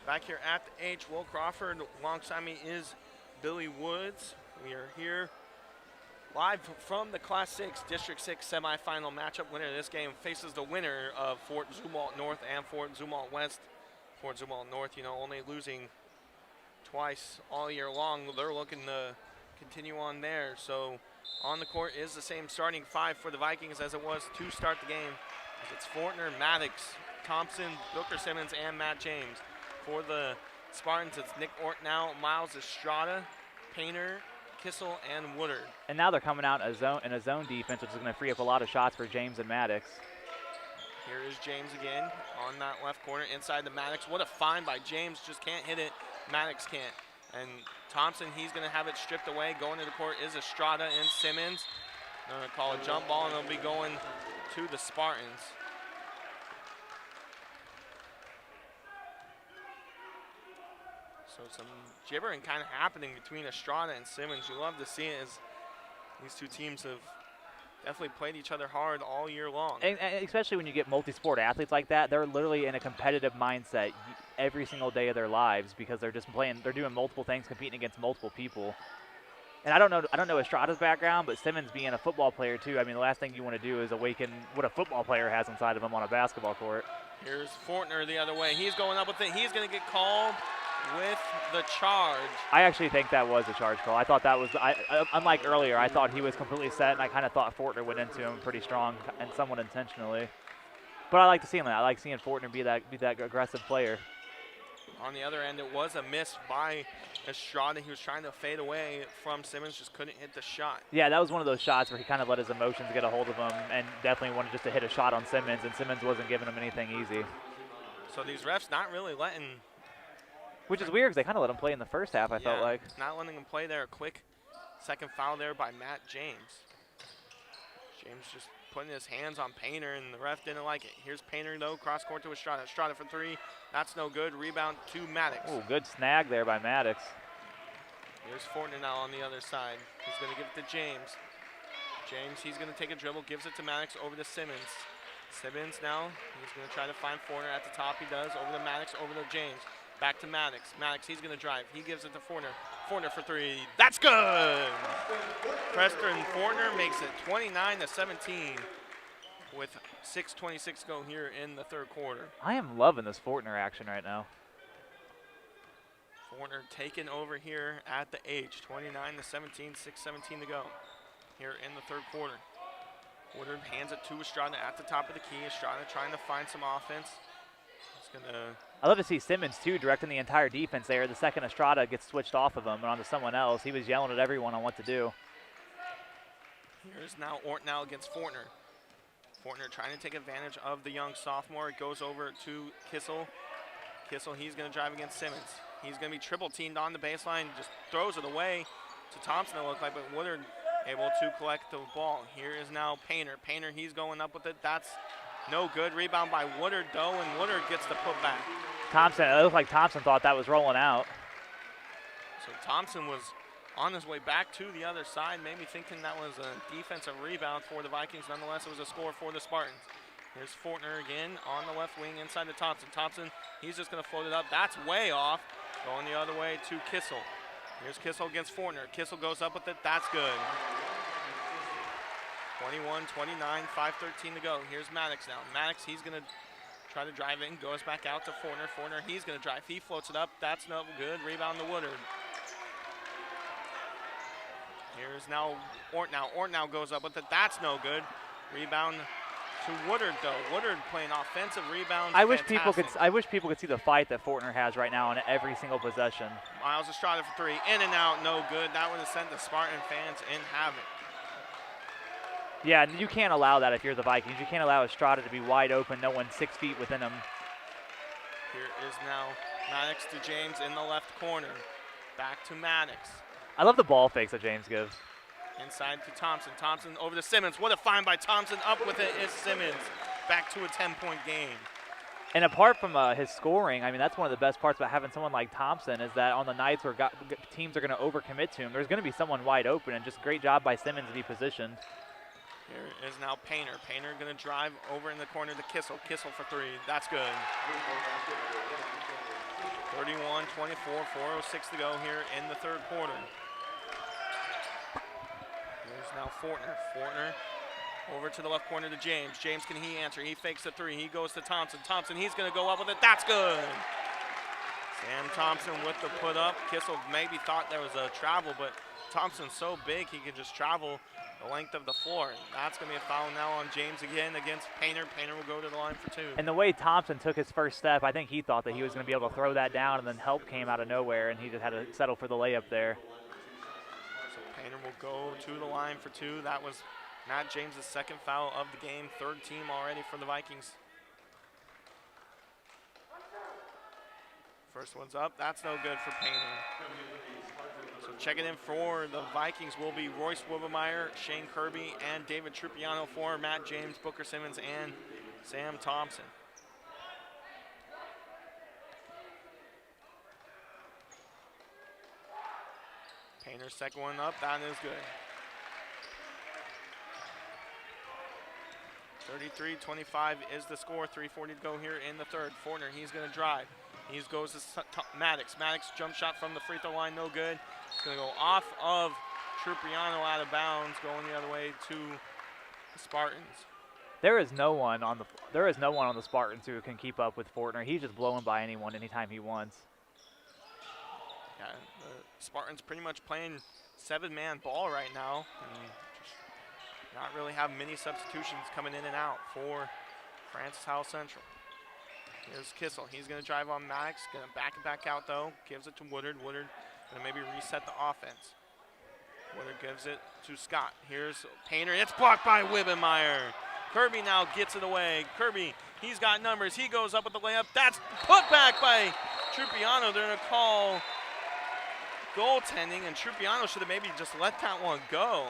Back here at the H. Will Crawford. Alongside me is Billy Woods. We are here live from the Class 6 District 6 semifinal matchup. Winner of this game faces the winner of Fort Zumwalt North and Fort Zumwalt West. Fort Zumwalt North, you know, only losing twice all year long. They're looking to continue on there. So on the court is the same starting five for the Vikings as it was to start the game. It's Fortner, Maddox, Thompson, Booker Simmons, and Matt James. For the Spartans, it's Nick Ortnow, Miles Estrada, Painter, Kissel, and Woodard.
And now they're coming out in a zone defense, which is going to free up a lot of shots for James and Maddox.
Here is James again on that left corner inside the Maddox. What a find by James, just can't hit it. Maddox can't. And Thompson, he's going to have it stripped away. Going to the court is Estrada and Simmons. They're going to call a jump ball, and they'll be going to the Spartans. So some gibbering kind of happening between Estrada and Simmons. You love to see it, as these two teams have definitely played each other hard all year long.
And especially when you get multi-sport athletes like that, they're literally in a competitive mindset every single day of their lives, because they're just playing, they're doing multiple things, competing against multiple people. And I don't know Estrada's background, but Simmons being a football player too, I mean, the last thing you want to do is awaken what a football player has inside of him on a basketball court.
Here's Fortner the other way. He's going up with it. He's going to get called. with the charge.
I actually think that was a charge call. I thought that was, unlike earlier, I thought he was completely set, and I kind of thought Fortner went into him pretty strong and somewhat intentionally. But I like to see him. I like seeing Fortner be that aggressive player.
On the other end, it was a miss by Estrada. He was trying to fade away from Simmons, just couldn't hit the shot.
Yeah, that was one of those shots where he kind of let his emotions get a hold of him and definitely wanted just to hit a shot on Simmons, and Simmons wasn't giving him anything easy.
So these refs not really letting.
Which is weird because they kind of let him play in the first half, I felt like.
Not letting him play there. A quick second foul there by Matt James. James just putting his hands on Painter, and the ref didn't like it. Here's Painter, though, cross court to Estrada. Estrada for three. That's no good. Rebound to Maddox.
Oh, good snag there by Maddox.
Here's Fortner now on the other side. He's going to give it to James. James, he's going to take a dribble, gives it to Maddox over to Simmons. Simmons now, he's going to try to find Fortner at the top. He does. Over to Maddox, over to James. Back to Maddox. Maddox, he's going to drive. He gives it to Fortner. Fortner for three. That's good! Preston Fortner makes it 29-17 with 6:26 to go here in the third quarter.
I am loving this Fortner action right now.
Fortner taken over here at the H. 29-17, 6:17 to go here in the third quarter. Fortner hands it to Estrada at the top of the key. Estrada trying to find some offense. He's going to...
I love to see Simmons, too, directing the entire defense there. The second Estrada gets switched off of him and onto someone else, he was yelling at everyone on what to do.
Here's now Ortnell against Fortner. Fortner trying to take advantage of the young sophomore. It goes over to Kissel. Kissel, he's going to drive against Simmons. He's going to be triple teamed on the baseline, just throws it away to Thompson, it looked like, but Woodard able to collect the ball. Here is now Painter. Painter, he's going up with it. That's no good. Rebound by Woodard, though, and Woodard gets the putback.
Thompson, it looked like Thompson thought that was rolling out.
So Thompson was on his way back to the other side, maybe thinking that was a defensive rebound for the Vikings. Nonetheless, it was a score for the Spartans. Here's Fortner again on the left wing inside to Thompson. Thompson, he's just going to float it up. That's way off. Going the other way to Kissel. Here's Kissel against Fortner. Kissel goes up with it. That's good. 21-29, 5:13 to go. Here's Maddox now. Maddox, he's going to try to drive in. Goes back out to Fortner. Fortner, he's going to drive. He floats it up. That's no good. Rebound to Woodard. Here's now Ortnell. Ortnell goes up with it. That's no good. Rebound to Woodard, though. Woodard playing offensive rebounds.
I wish people could see the fight that Fortner has right now in every single possession.
Miles Estrada for three. In and out, no good. That would have sent the Spartan fans in havoc.
Yeah, you can't allow that if you're the Vikings. You can't allow Estrada to be wide open, no one 6 feet within him.
Here is now Maddox to James in the left corner. Back to Maddox.
I love the ball fakes that James gives.
Inside to Thompson. Thompson over to Simmons. What a find by Thompson. Up with it is Simmons. Back to a 10-point game.
And apart from his scoring, I mean, that's one of the best parts about having someone like Thompson is that on the nights where teams are going to overcommit to him, there's going to be someone wide open, and just great job by Simmons to be positioned.
Here is now Painter. Painter going to drive over in the corner to Kissel. Kissel for three. That's good. 31-24, 4:06 to go here in the third quarter. Here's now Fortner. Fortner over to the left corner to James. James, can he answer? He fakes the three. He goes to Thompson. Thompson, he's going to go up with it. That's good. Sam Thompson with the put up. Kissel maybe thought there was a travel, but Thompson's so big he can just travel the length of the floor. That's going to be a foul now on James again against Painter. Painter will go to the line for two.
And the way Thompson took his first step, I think he thought that he was going to be able to throw that down, and then help came out of nowhere, and he just had to settle for the layup there.
So Painter will go to the line for two. That was Matt James' second foul of the game. Third team already for the Vikings. First one's up. That's no good for Painter. So checking in for the Vikings will be Royce Wibbemeyer, Shane Kirby, and David Trupiano for Matt James, Booker Simmons, and Sam Thompson. Painter's second one up. That is good. 33-25 is the score. 3:40 to go here in the third. Fortner, he's going to drive. He goes to Maddox. Maddox jump shot from the free throw line, no good. It's going to go off of Trupiano out of bounds, going the other way to the Spartans.
There is no one on the Spartans who can keep up with Fortner. He's just blowing by anyone anytime he wants.
Yeah, the Spartans pretty much playing 7-man ball right now, and just not really have many substitutions coming in and out for Francis Howell Central. Here's Kissel. He's going to drive on Maddox. Going to back it back out, though. Gives it to Woodard. Woodard going to maybe reset the offense. Woodard gives it to Scott. Here's Painter. It's blocked by Wibbenmeyer. Kirby now gets it away. Kirby, he's got numbers. He goes up with the layup. That's put back by Trupiano. They're going to call goaltending, and Trupiano should have maybe just let that one go.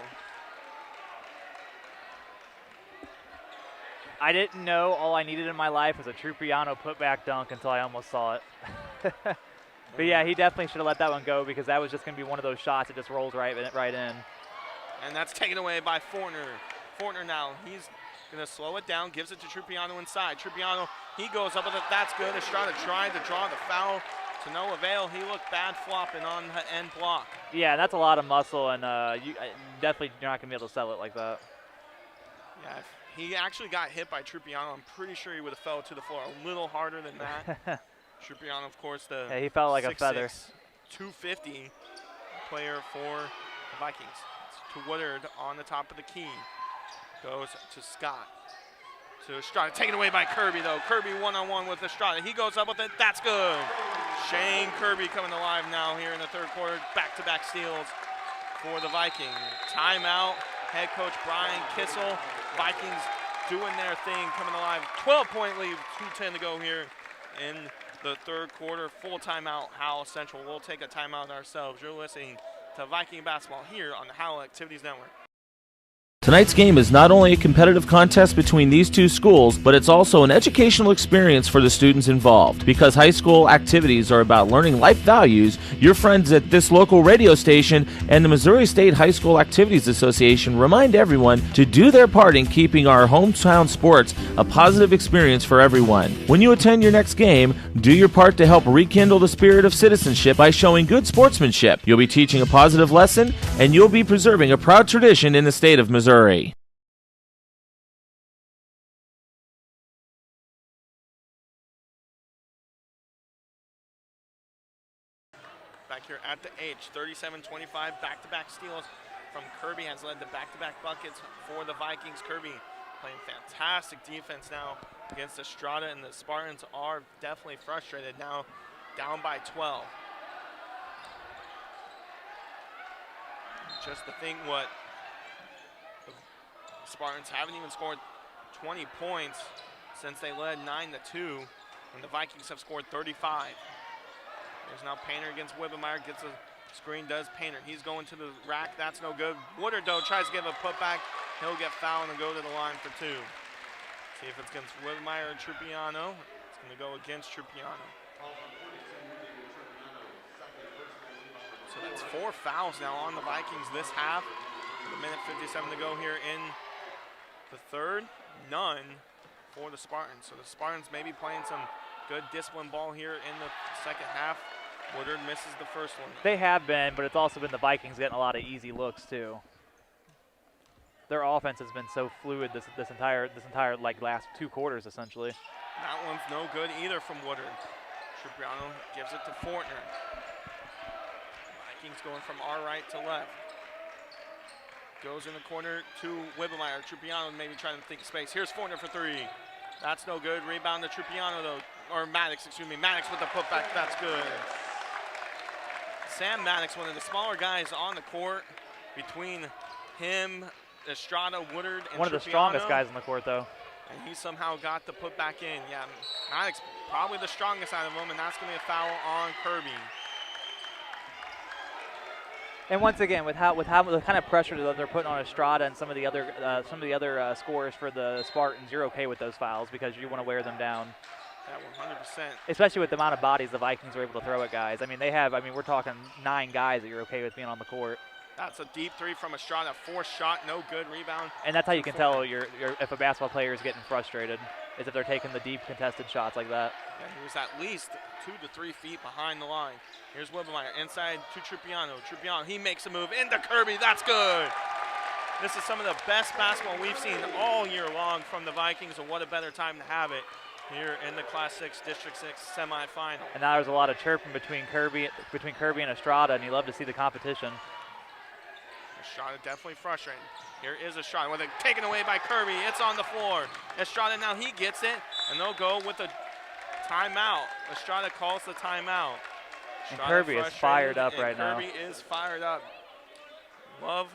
I didn't know all I needed in my life was a Trupiano putback dunk until I almost saw it. But yeah, he definitely should have let that one go because that was just going to be one of those shots that just rolls right in.
And that's taken away by Fortner. Fortner now, he's going to slow it down, gives it to Trupiano inside. Trupiano, he goes up with it. That's good. Estrada tried to draw the foul to no avail. He looked bad flopping on the end block.
Yeah, that's a lot of muscle, and definitely you're not going to be able to sell it like that.
Yeah, if he actually got hit by Trupiano, I'm pretty sure he would have fell to the floor a little harder than that. Trupiano, of course,
he felt like a feather.
250 player for the Vikings. It's to Woodard on the top of the key. Goes to Scott. To Estrada, taken away by Kirby, though. Kirby one-on-one with Estrada. He goes up with it. That's good. Shane Kirby coming alive now here in the third quarter. Back-to-back steals for the Vikings. Timeout. Head coach Brian Kissel. Vikings doing their thing, coming alive. 12-point lead, 2:10 to go here in the third quarter. Full timeout, Howell Central. We'll take a timeout ourselves. You're listening to Viking Basketball here on the Howell Activities Network.
Tonight's game is not only a competitive contest between these two schools, but it's also an educational experience for the students involved. Because high school activities are about learning life values, your friends at this local radio station and the Missouri State High School Activities Association remind everyone to do their part in keeping our hometown sports a positive experience for everyone. When you attend your next game, do your part to help rekindle the spirit of citizenship by showing good sportsmanship. You'll be teaching a positive lesson, and you'll be preserving a proud tradition in the state of Missouri.
Back here at the H, 37-25, back-to-back steals from Kirby has led to back-to-back buckets for the Vikings. Kirby playing fantastic defense now against Estrada, and the Spartans are definitely frustrated now, down by 12. Just to think what the Spartans haven't even scored 20 points since they led 9-2 when the Vikings have scored 35. There's now Painter against Wibbenmeyer, gets a screen, does Painter. He's going to the rack, that's no good. Woodard, though, tries to give a putback. He'll get fouled and go to the line for two. See if it's against Wibbenmeyer or Trupiano. It's going to go against Trupiano. So that's 4 fouls now on the Vikings this half. With a minute 57 to go here in the third. None for the Spartans. So the Spartans may be playing some good discipline ball here in the second half. Woodard misses the first one.
They have been, but it's also been the Vikings getting a lot of easy looks too. Their offense has been so fluid this entire like last 2 quarters essentially.
That one's no good either from Woodard. Trupiano gives it to Fortner. Vikings going from our right to left. Goes in the corner to Wibbenmeyer. Trupiano maybe trying to think of space. Here's Fortner for 3. That's no good. Rebound to Trupiano though, or Maddox, excuse me. Maddox with the putback, that's good. Sam Maddox, one of the smaller guys on the court, between him, Estrada, Woodard, and
one of the strongest guys on the court though.
And he somehow got the putback in. Yeah, Maddox probably the strongest out of them, and that's going to be a foul on Kirby.
And once again, with how the kind of pressure that they're putting on Estrada and some of the other scorers for the Spartans, you're okay with those fouls because you want to wear them down.
Yeah, 100%.
Especially with the amount of bodies the Vikings are able to throw at guys. I mean, we're talking 9 guys that you're okay with being on the court.
That's a deep 3 from Estrada. 4th shot, no good. Rebound.
And that's how you can tell if a basketball player is getting frustrated, is if they're taking the deep contested shots like that.
Yeah, he was at least 2 to 3 feet behind the line. Here's Wibbenmeyer inside to Trupiano. Trupiano, he makes a move into Kirby. That's good. This is some of the best basketball we've seen all year long from the Vikings, and what a better time to have it here in the Class 6 District 6 semifinal.
And now there's a lot of chirping between Kirby and Estrada, and you love to see the competition.
Estrada definitely frustrating. Here is Estrada with it taken away by Kirby. It's on the floor. Estrada now he gets it, and they'll go with a timeout. Estrada calls the timeout.
And Kirby is fired up right now.
Kirby is fired up. Love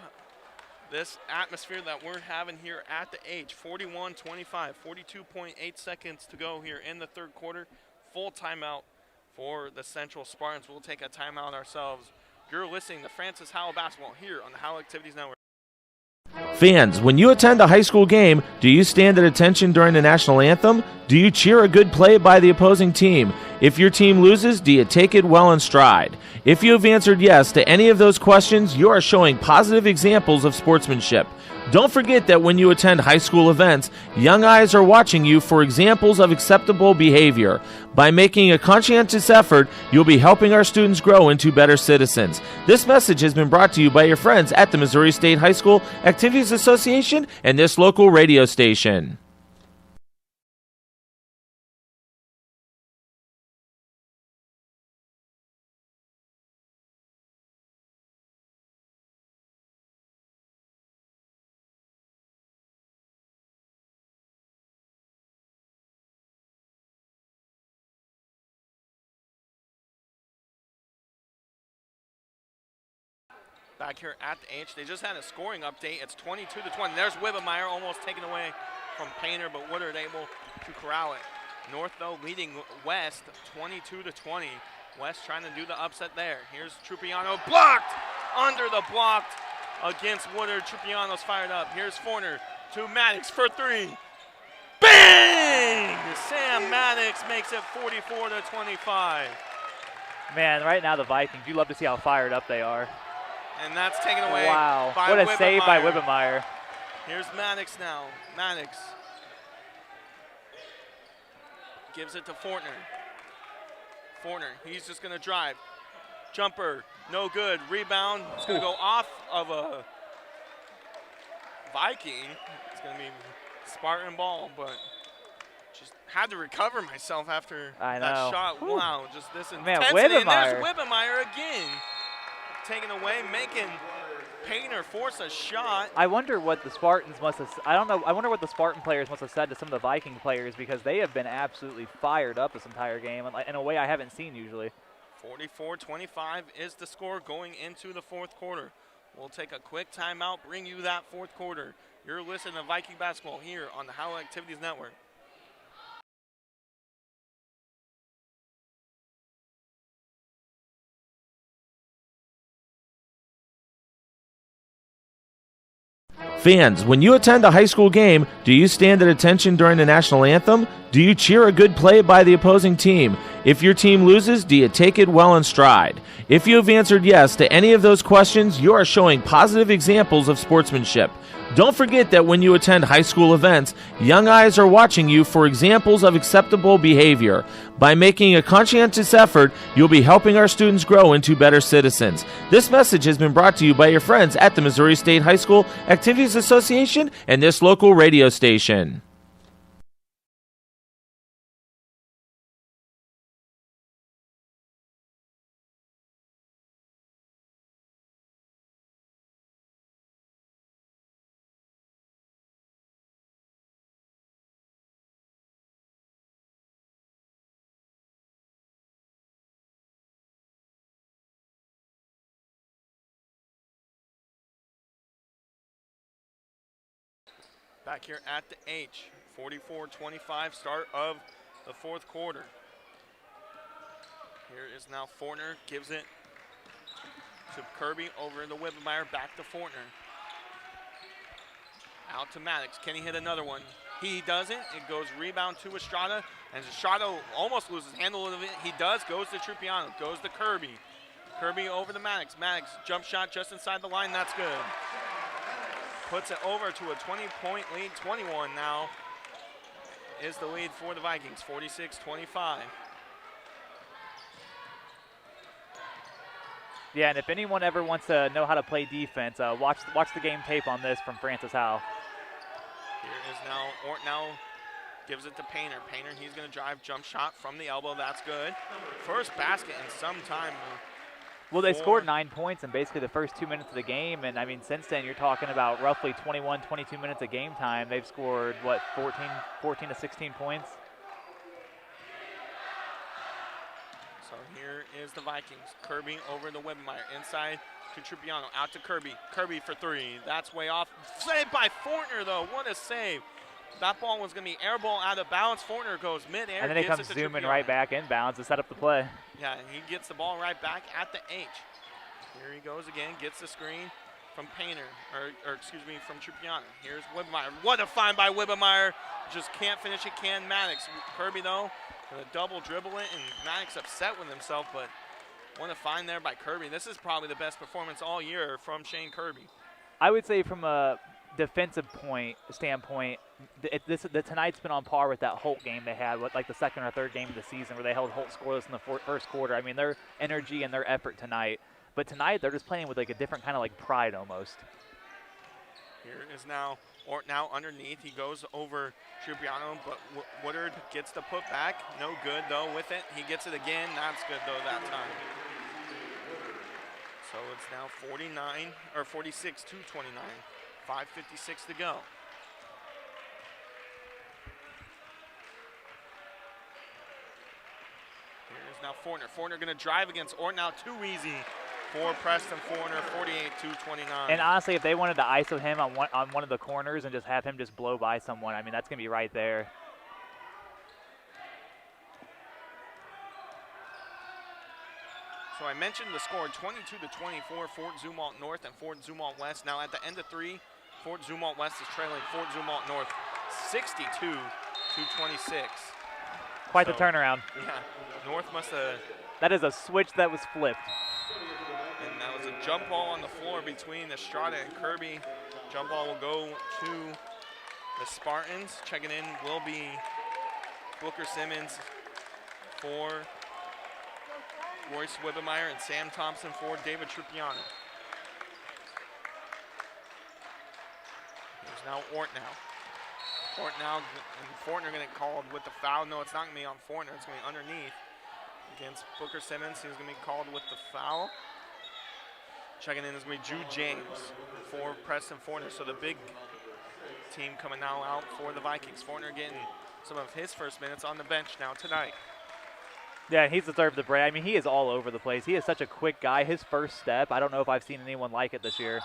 this atmosphere that we're having here at the H. 41-25, 42.8 seconds to go here in the third quarter. Full timeout for the Central Spartans. We'll take a timeout ourselves. You're listening to Francis Howell Basketball here on the Howell Activities Network.
Fans, when you attend a high school game, do you stand at attention during the national anthem? Do you cheer a good play by the opposing team? If your team loses, do you take it well in stride? If you have answered yes to any of those questions, you are showing positive examples of sportsmanship. Don't forget that when you attend high school events, young eyes are watching you for examples of acceptable behavior. By making a conscientious effort, you'll be helping our students grow into better citizens. This message has been brought to you by your friends at the Missouri State High School Activities Association and this local radio station.
Back here at the H, they just had a scoring update. It's 22-20. There's Wibbemeyer almost taken away from Painter, but Woodard able to corral it. North, though, leading West 22-20. West trying to do the upset there. Here's Trupiano, blocked! Under the blocked against Woodard. Trupiano's fired up. Here's Forner to Maddox for three. Bang! Sam Maddox makes it 44-25.
Man, right now the Vikings, you love to see how fired up they are.
And that's taken away
wow.
by
What a
Wibbemeyer.
save by Wibbemeyer.
Here's Maddox now. Maddox gives it to Fortner. Fortner, he's just going to drive. Jumper, no good. Rebound, it's going to go off of a Viking. It's going to be Spartan ball, but just had to recover myself after that shot.
Whew.
Wow, just this
Man,
intensity. And
Wibbemeyer.
there's Wibbemeyer again. Taken away, making Painter force a shot.
I wonder what the Spartans must have. I don't know. I wonder what the Spartan players must have said to some of the Viking players, because they have been absolutely fired up this entire game in a way I haven't seen usually.
44-25 is the score going into the fourth quarter. We'll take a quick timeout, bring you that fourth quarter. You're listening to Viking basketball here on the Howell Activities Network.
Fans, when you attend a high school game, do you stand at attention during the national anthem? Do you cheer a good play by the opposing team? If your team loses, do you take it well in stride? If you have answered yes to any of those questions, you are showing positive examples of sportsmanship. Don't forget that when you attend high school events, young eyes are watching you for examples of acceptable behavior. By making a conscientious effort, you'll be helping our students grow into better citizens. This message has been brought to you by your friends at the Missouri State High School Activities Association and this local radio station.
Back here at the H, 44-25, start of the fourth quarter. Here is now Fortner, gives it to Kirby over into Wibbemeyer, back to Fortner. Out to Maddox, can he hit another one? He doesn't, it goes rebound to Estrada, and Estrada almost loses handle of it. He does, goes to Trupiano, goes to Kirby. Kirby over to Maddox, Maddox jump shot just inside the line, that's good. Puts it over to a 20-point lead. 21 now is the lead for the Vikings, 46-25.
Yeah, and if anyone ever wants to know how to play defense, watch the game tape on this from Francis Howell.
Here is now Gives it to Painter. Painter, he's going to drive, jump shot from the elbow. That's good. First basket in some time.
Well, they scored 9 points in basically the first 2 minutes of the game, and I mean, since then you're talking about roughly 21, 22 minutes of game time. They've scored, what, 14 to 16 points?
So here is the Vikings. Kirby over to Webmeyer. Inside to Trupiano. Out to Kirby. Kirby for three. That's way off. Saved by Fortner, though. What a save. That ball was going to be air ball out of bounds. Fortner goes midair.
And then he comes zooming right back inbounds to set up the play.
Yeah, he gets the ball right back at the H. Here he goes again. Gets the screen from Painter, or excuse me, from Trupiano. Here's Wibbemeyer. What a find by Wibbemeyer. Just can't finish it, can Maddox. Kirby, though, with a double dribble it, and Maddox upset with himself, but what a find there by Kirby. This is probably the best performance all year from Shane Kirby.
I would say from a defensive standpoint, tonight's been on par with that Holt game they had, like the second or third game of the season where they held Holt scoreless in the first quarter. I mean, their energy and their effort tonight. But tonight they're just playing with like a different kind of like pride almost.
Here is now Ortnow underneath. He goes over Trupiano, but Woodard gets the putback. No good, though, with it. He gets it again. That's good, though, that time. So it's now 46 to 29. 5:56 to go. Here's now Fortner. Fortner going to drive against Ortnow. Too easy for Preston Fortner, 48-29.
And honestly, if they wanted to ISO him on one of the corners and just have him just blow by someone, I mean, that's going to be right there.
So I mentioned the score, 22-24, Fort Zumwalt North and Fort Zumwalt West. Now at the end of three, Fort Zumwalt West is trailing Fort Zumwalt North 62-26.
Quite the turnaround.
Yeah, North must have.
That is a switch that was flipped.
And that was a jump ball on the floor between Estrada and Kirby. Jump ball will go to the Spartans. Checking in will be Booker Simmons for Royce Wibbemeyer and Sam Thompson for David Trupiano. There's now Ortnow. Ortnow and Fortner going to get called with the foul. No, it's not going to be on Fortner. It's going to be underneath against Booker Simmons. He's going to be called with the foul. Checking in is going to be Jude James for Preston Fortner. So the big team coming now out for the Vikings. Fortner getting some of his first minutes on the bench now tonight.
Yeah, he's deserved the break. I mean, he is all over the place. He is such a quick guy. His first step, I don't know if I've seen anyone like it this year.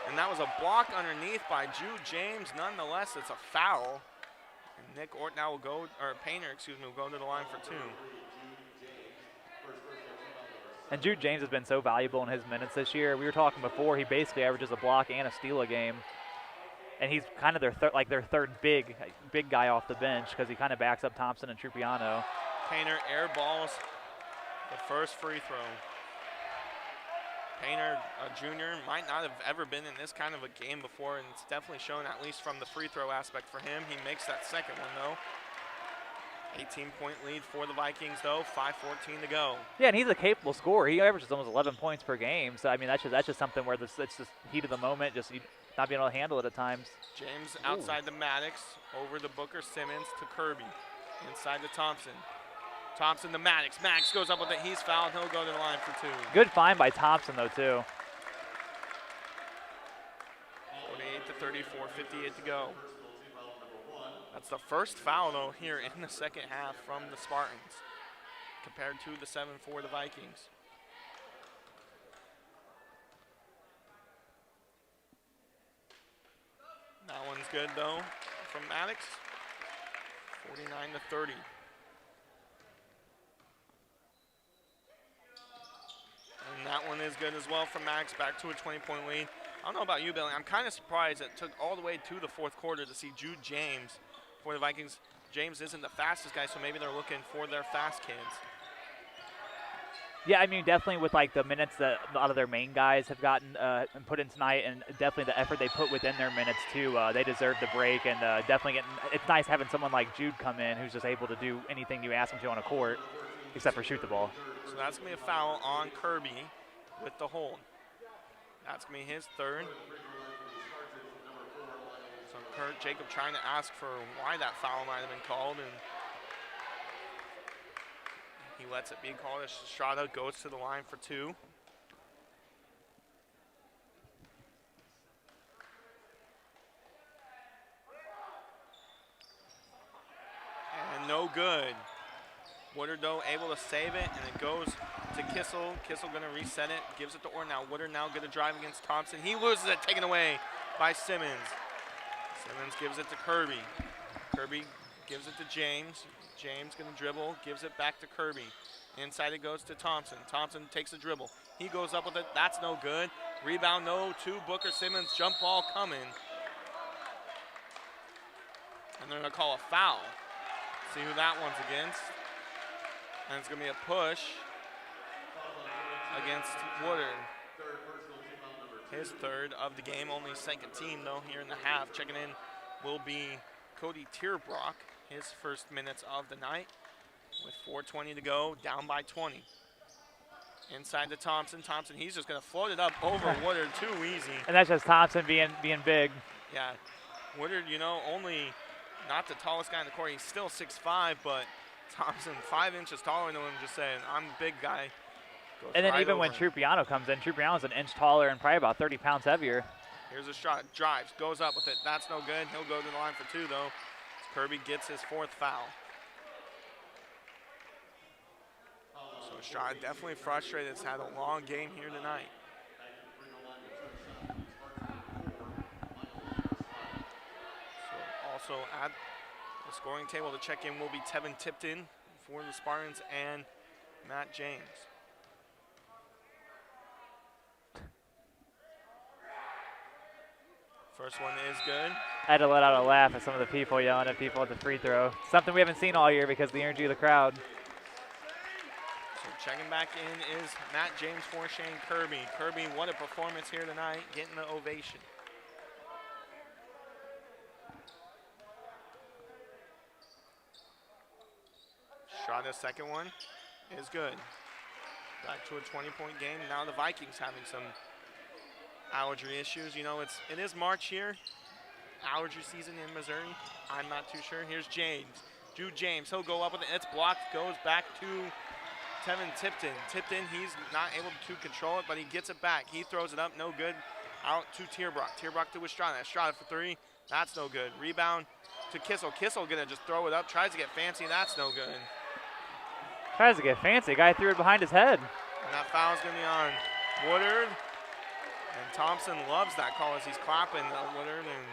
And that was a block underneath by Jude James. Nonetheless, it's a foul. And Nick Ortnow will go, or Painter, excuse me, will go to the line for two.
And Jude James has been so valuable in his minutes this year. We were talking before, he basically averages a block and a steal a game. And he's kind of their third big guy off the bench because he kind of backs up Thompson and Trupiano.
Painter air balls the first free throw. Painter, a junior, might not have ever been in this kind of a game before, and it's definitely shown at least from the free throw aspect for him. He makes that second one, though. 18-point lead for the Vikings, though. 5:14 to go.
Yeah, and he's a capable scorer. He averages almost 11 points per game. So, I mean, that's just something where it's just heat of the moment, just not being able to handle it at times.
James outside the Maddox, over to Booker Simmons to Kirby. Inside to Thompson. Thompson to Maddox. Maddox goes up with it. He's fouled. He'll go to the line for two.
Good find by Thompson, though, too.
48-34, 58 to go. That's the first foul, though, here in the second half from the Spartans, compared to the 7 for the Vikings. That one's good, though, from Maddox. 49-30. And that one is good as well from Max, back to a 20-point lead. I don't know about you, Billy. I'm kind of surprised it took all the way to the fourth quarter to see Jude James for the Vikings. James isn't the fastest guy, so maybe they're looking for their fast kids.
Yeah, I mean, definitely with like the minutes that a lot of their main guys have gotten and put in tonight, and definitely the effort they put within their minutes too. They deserve the break, and definitely it's nice having someone like Jude come in who's just able to do anything you ask him to on a court, except for shoot the ball.
So that's going to be a foul on Kirby with the hold. That's going to be his third. So Kurt Jacob trying to ask for why that foul might have been called, and he lets it be called. Estrada goes to the line for 2. And no good. Woodard, though, able to save it, and it goes to Kissel. Kissel going to reset it, gives it to Orr. Now Woodard now going to drive against Thompson. He loses it, taken away by Simmons. Simmons gives it to Kirby. Kirby gives it to James. James going to dribble, gives it back to Kirby. Inside it goes to Thompson. Thompson takes a dribble. He goes up with it. That's no good. Rebound, no, to Booker Simmons. Jump ball coming. And they're going to call a foul. See who that one's against. And it's going to be a push against Woodard. His 3rd of the game, only 2nd team though here in the half. Checking in will be Cody Tierbrock, his first minutes of the night. With 4:20 to go, down by 20. Inside to Thompson. Thompson, he's just going to float it up over Woodard, too easy.
And that's just Thompson being big.
Yeah, Woodard, you know, only not the tallest guy in the court. He's still 6'5", but Thompson 5 inches taller than him, just saying, I'm a big guy. Goes
and then
right
even
over
when
him.
Trupiano comes in, Trupiano's an inch taller and probably about 30 pounds heavier.
Here's a shot, drives, goes up with it. That's no good. He'll go to the line for 2, though. Kirby gets his 4th foul. So Estrada definitely frustrated. It's had a long game here tonight. So also at the scoring table to check in will be Tevin Tipton for the Spartans and Matt James. First one is good.
I had to let out a laugh at some of the people yelling at people at the free throw. Something we haven't seen all year because of the energy of the crowd.
So checking back in is Matt James for Shane Kirby. Kirby, what a performance here tonight, getting the ovation. Estrada's second one is good. Back to a 20-point game. Now the Vikings having some allergy issues. You know, it is March here. Allergy season in Missouri. I'm not too sure. Here's James. Drew James. He'll go up with it. It's blocked. Goes back to Tevin Tipton. Tipton, he's not able to control it, but he gets it back. He throws it up. No good. Out to Tierbrock. Tierbrock to Estrada. Estrada for 3. That's no good. Rebound to Kissel. Kissel going to just throw it up. Tries to get fancy. That's no good.
Tries to get fancy. Guy threw it behind his head.
And that foul's going to be on Woodard. And Thompson loves that call as he's clapping Woodard. And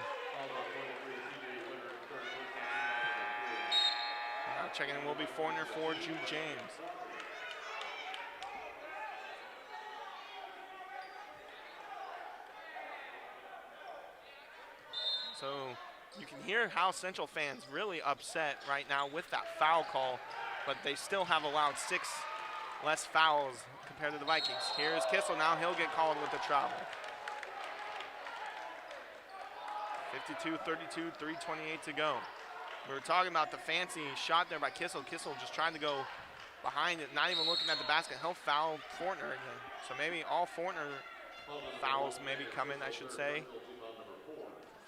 now checking in will be Fortner for Jude James. So you can hear how Central fans really upset right now with that foul call, but they still have allowed 6 less fouls compared to the Vikings. Here's Kissel now. He'll get called with the travel. 52-32, 3:28 to go. We were talking about the fancy shot there by Kissel. Kissel just trying to go behind it, not even looking at the basket. He'll foul Fortner again. So maybe all Fortner fouls maybe come in, I should say,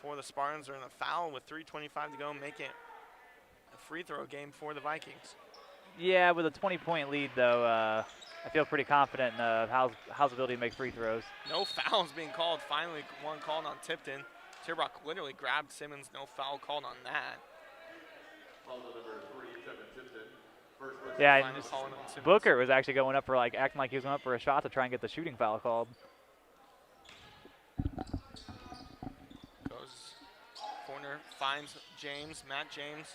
for the Spartans. Are in a foul with 3:25 to go, make it a free throw game for the Vikings.
Yeah, with a 20-point lead, though, I feel pretty confident in Howell's ability to make free throws.
No fouls being called. Finally, one called on Tipton. Tierbrock literally grabbed Simmons. No foul called on that.
Yeah,
Finally calling on Simmons.
Booker was actually going up for, acting like he was going up for a shot to try and get the shooting foul called.
Corner finds James, Matt James.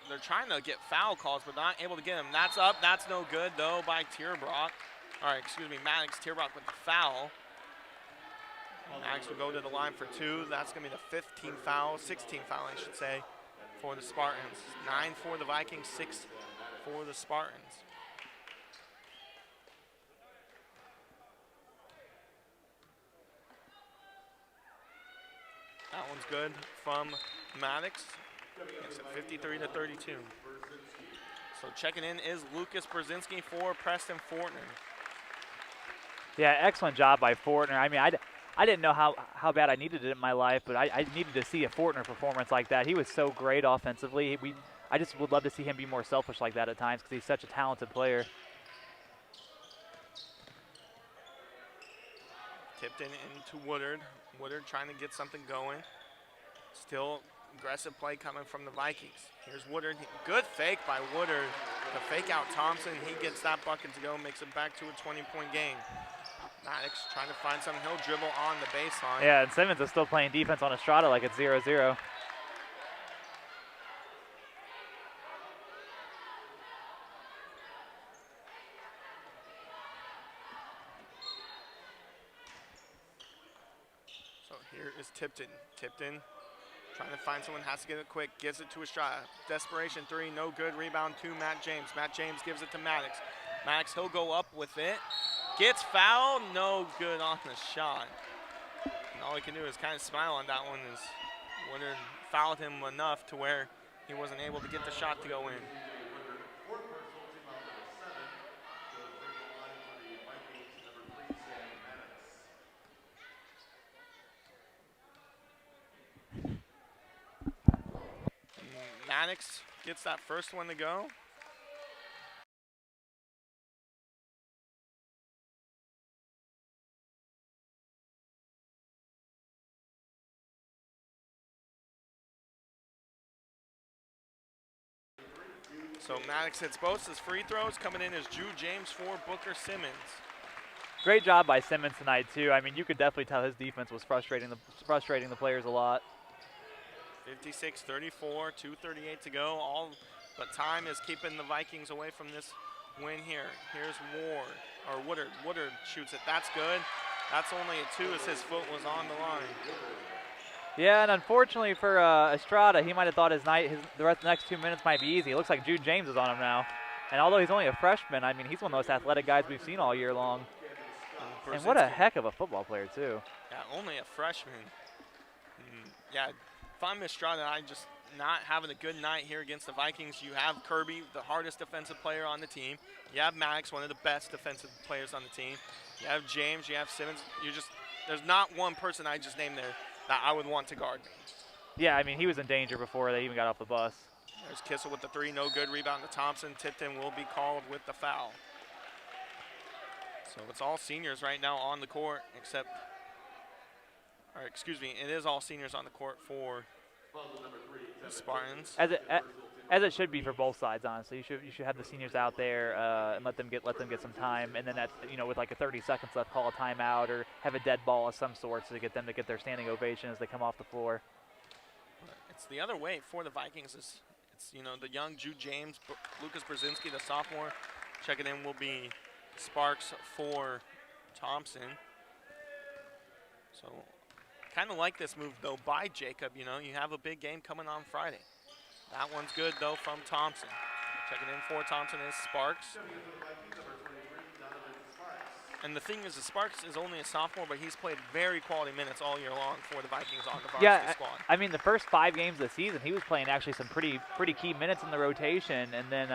They're trying to get foul calls, but not able to get him. That's up. That's no good, though, by Tierbrock. All right, excuse me, Maddox. Tierbrock with the foul. Maddox will go to the line for 2. That's going to be the 15th foul, 16th foul, I should say, for the Spartans. 9 for the Vikings, 6 for the Spartans. That one's good from Maddox. It's at 53-32. So checking in is Lucas Brzezinski for Preston Fortner.
Yeah, excellent job by Fortner. I mean, I didn't know how bad I needed it in my life, but I needed to see a Fortner performance like that. He was so great offensively. I just would love to see him be more selfish like that at times because he's such a talented player.
Tipped in into Woodard. Woodard trying to get something going. Still aggressive play coming from the Vikings. Here's Woodard. Good fake by Woodard. The fake out Thompson. He gets that bucket to go, makes it back to a 20-point game. Maddox trying to find something. He'll dribble on the baseline.
Yeah, and Simmons is still playing defense on Estrada like it's 0-0.
So here is Tipton. Tipton trying to find someone, has to get it quick, gives it to Estrada. Desperation three, no good. Rebound to Matt James. Matt James gives it to Maddox. Maddox, he'll go up with it. Gets fouled, no good on the shot. And all he can do is kind of smile on that one as Woodard fouled him enough to where he wasn't able to get the shot to go in. Maddox gets that first one to go. So Maddox hits both his free throws. Coming in is Drew James for Booker Simmons.
Great job by Simmons tonight too. I mean, you could definitely tell his defense was frustrating the players a lot.
56-34, 2:38 to go. All but time is keeping the Vikings away from this win here. Here's Woodard. Woodard shoots it. That's good. That's only a two as his foot was on the line.
Yeah, and unfortunately for Estrada, he might have thought the next 2 minutes might be easy. It looks like Jude James is on him now. And although he's only a freshman, I mean, he's one of those athletic guys we've seen all year long. And what a heck of a football player, too.
Yeah, only a freshman. Yeah, if I'm Estrada, I'm just not having a good night here against the Vikings. You have Kirby, the hardest defensive player on the team. You have Maddox, one of the best defensive players on the team. You have James, you have Simmons. There's not one person I just named there that I would want to guard me.
Yeah, I mean, he was in danger before they even got off the bus.
There's Kissel with the three, no good. Rebound to Thompson. Tipton will be called with the foul. So it's all seniors right now on the court, it is all seniors on the court for the Spartans.
As it should be for both sides, honestly. You should have the seniors out there and let them get some time, and then with like a 30 seconds left, call a timeout or have a dead ball of some sort to get them to get their standing ovation as they come off the floor.
It's the other way for the Vikings. It's the young Jude James, Lucas Brzezinski, the sophomore. Checking in will be Sparks for Thompson. So kind of like this move though by Jacob. You have a big game coming on Friday. That one's good, though, from Thompson. Checking in for Thompson is Sparks. And the thing is, the Sparks is only a sophomore, but he's played very quality minutes all year long for the Vikings on the varsity squad.
I mean, the first 5 games of the season, he was playing actually some pretty key minutes in the rotation. And then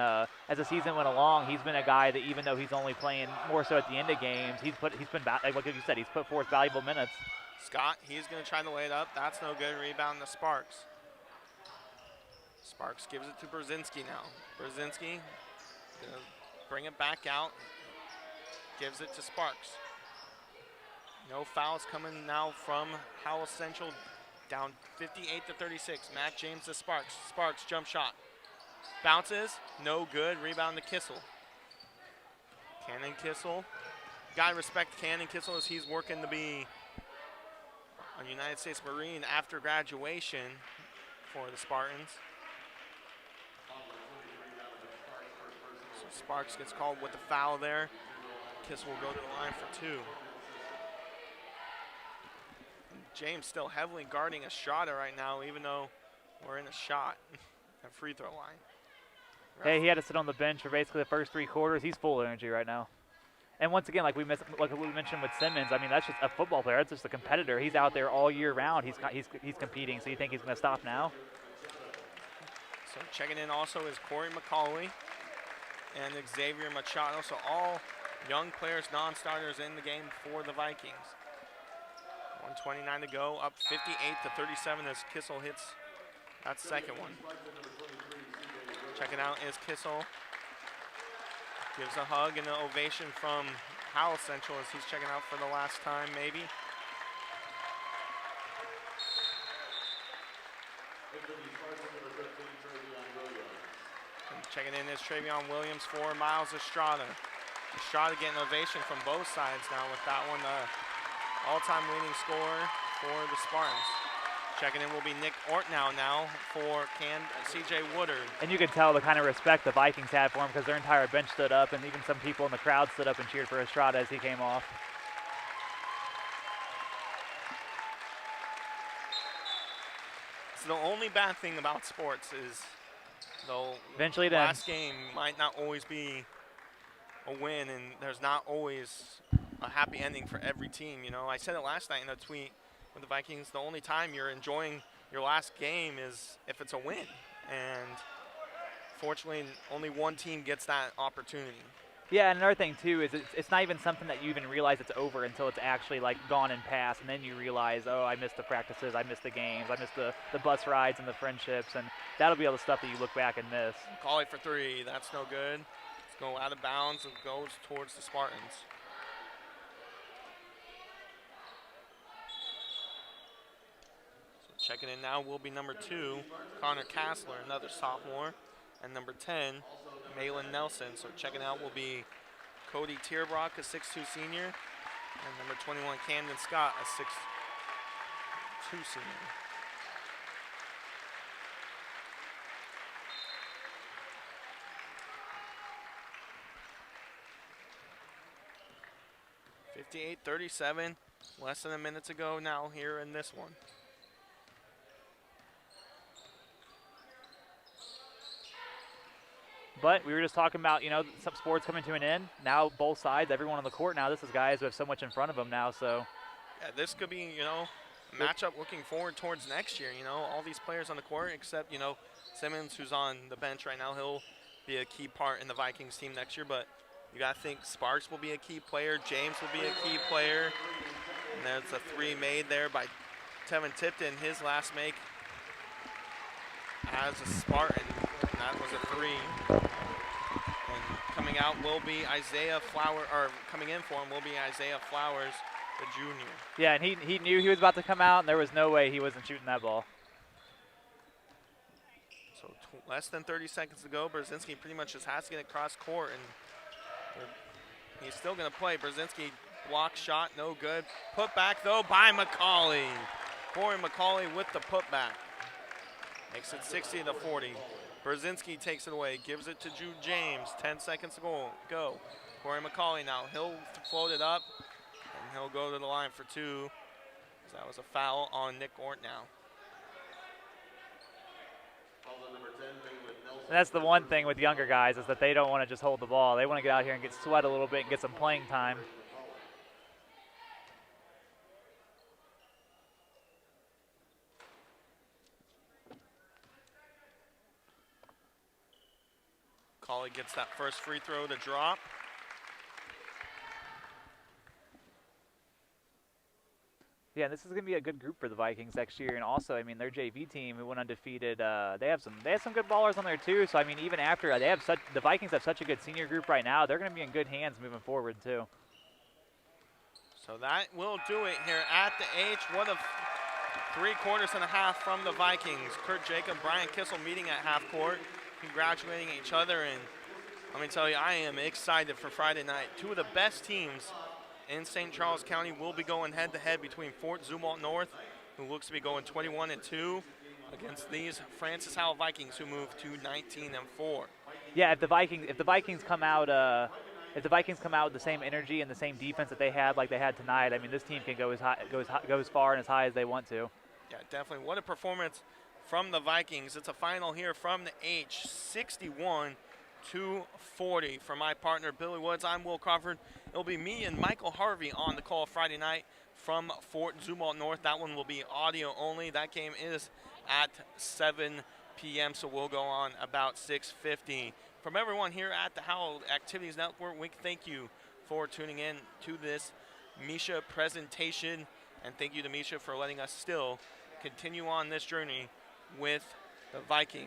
as the season went along, he's been a guy that even though he's only playing more so at the end of games, he's been like you said, he's put forth valuable minutes.
Scott, he's going to try to lay it up. That's no good. Rebound to Sparks. Sparks gives it to Brzezinski now. Brzezinski gonna bring it back out. Gives it to Sparks. No fouls coming now from Howell Central. Down 58-36. Matt James to Sparks. Sparks jump shot. Bounces. No good. Rebound to Kissel. Cannon Kissel. Gotta respect Cannon Kissel as he's working to be a United States Marine after graduation for the Spartans. Sparks gets called with the foul there. Kiss will go to the line for 2. James still heavily guarding Estrada right now, even though we're in a shot at free throw line.
Hey, he had to sit on the bench for basically the first 3 quarters. He's full of energy right now. And once again, like we mentioned with Simmons, I mean, that's just a football player. That's just a competitor. He's out there all year round. He's competing. So you think he's going to stop now?
So checking in also is Corey McCauley and Xavier Machado. So all young players, non-starters in the game for the Vikings. 1:29 to go, up 58-37 as Kissel hits that second one. Checking out is Kissel. Gives a hug and an ovation from Howell Central as he's checking out for the last time, maybe. And checking in is Travion Williams for Miles Estrada. Estrada getting ovation from both sides now with that one, all-time leading scorer for the Spartans. Checking in will be Nick Ortnow now for CJ Woodard.
And you could tell the kind of respect the Vikings had for him because their entire bench stood up, and even some people in the crowd stood up and cheered for Estrada as he came off.
So the only bad thing about sports is the
eventually
last game might not always be a win, and there's not always a happy ending for every team. You know, I said it last night in a tweet with the Vikings, the only time you're enjoying your last game is if it's a win. And fortunately, only one team gets that opportunity.
Yeah, and another thing too is it's not even something that you even realize it's over until it's actually like gone and passed, and then you realize, oh, I missed the practices, I missed the games, I missed the bus rides and the friendships, and that'll be all the stuff that you look back and miss.
Call it for three, that's no good. It's going out of bounds and goes towards the Spartans. So checking in now will be number 2, Connor Kassler, another sophomore, and number 10, Malin Nelson. So checking out will be Cody Tierbrock, a 6'2 senior, and number 21, Camden Scott, a 6'2 senior. (58-37), less than a minute to go now here in this one.
But we were just talking about, you know, some sports coming to an end. Now both sides, everyone on the court now, this is guys who have so much in front of them now, so.
Yeah, this could be, you know, a matchup looking forward towards next year, you know. All these players on the court except, you know, Simmons, who's on the bench right now. He'll be a key part in the Vikings team next year, but you got to think Sparks will be a key player. James will be a key player. And there's a 3 made there by Tevin Tipton, his last make as a Spartan. And that was a 3. And coming out will be Isaiah Flowers, or coming in for him will be Isaiah Flowers, the junior.
Yeah, and he knew he was about to come out, and there was no way he wasn't shooting that ball.
So less than 30 seconds to go. Brzezinski pretty much just has to get across court, and he's still going to play. Brzezinski block shot, no good. Put back, though, by McCauley. Corey McCauley with the putback. Makes it 60-40. Brzezinski takes it away, gives it to Jude James. 10 seconds to go. Corey McCauley now. He'll float it up, and he'll go to the line for 2. So that was a foul on Nick Ortnow.
And that's the one thing with younger guys is that they don't want to just hold the ball. They want to get out here and get sweat a little bit and get some playing time.
Colley gets that first free throw to drop.
Yeah, this is going to be a good group for the Vikings next year, and also, I mean, their JV team who went undefeated, they have some good ballers on there too. So I mean, even after the Vikings have such a good senior group right now, they're going to be in good hands moving forward too.
So that will do it here at the H. What a 3 quarters and a half from the Vikings. Kurt Jacob, Brian Kissel meeting at half court, congratulating each other, and let me tell you, I am excited for Friday night. 2 of the best teams in St. Charles County will be going head-to-head between Fort Zumwalt North, who looks to be going 21-2, against these Francis Howell Vikings, who move to 19-4.
Yeah, if the Vikings come out with the same energy and the same defense that they had like they had tonight, I mean, this team can go as far and as high as they want to.
Yeah, definitely. What a performance from the Vikings. It's a final here from the H, 61-40. For my partner, Billy Woods, I'm Will Crawford. It'll be me and Michael Harvey on the call Friday night from Fort Zumwalt North. That one will be audio only. That game is at 7 p.m., so we'll go on about 6:50. From everyone here at the Howell Activities Network, we thank you for tuning in to this Misha presentation And thank you to Misha for letting us still continue on this journey with the Vikings.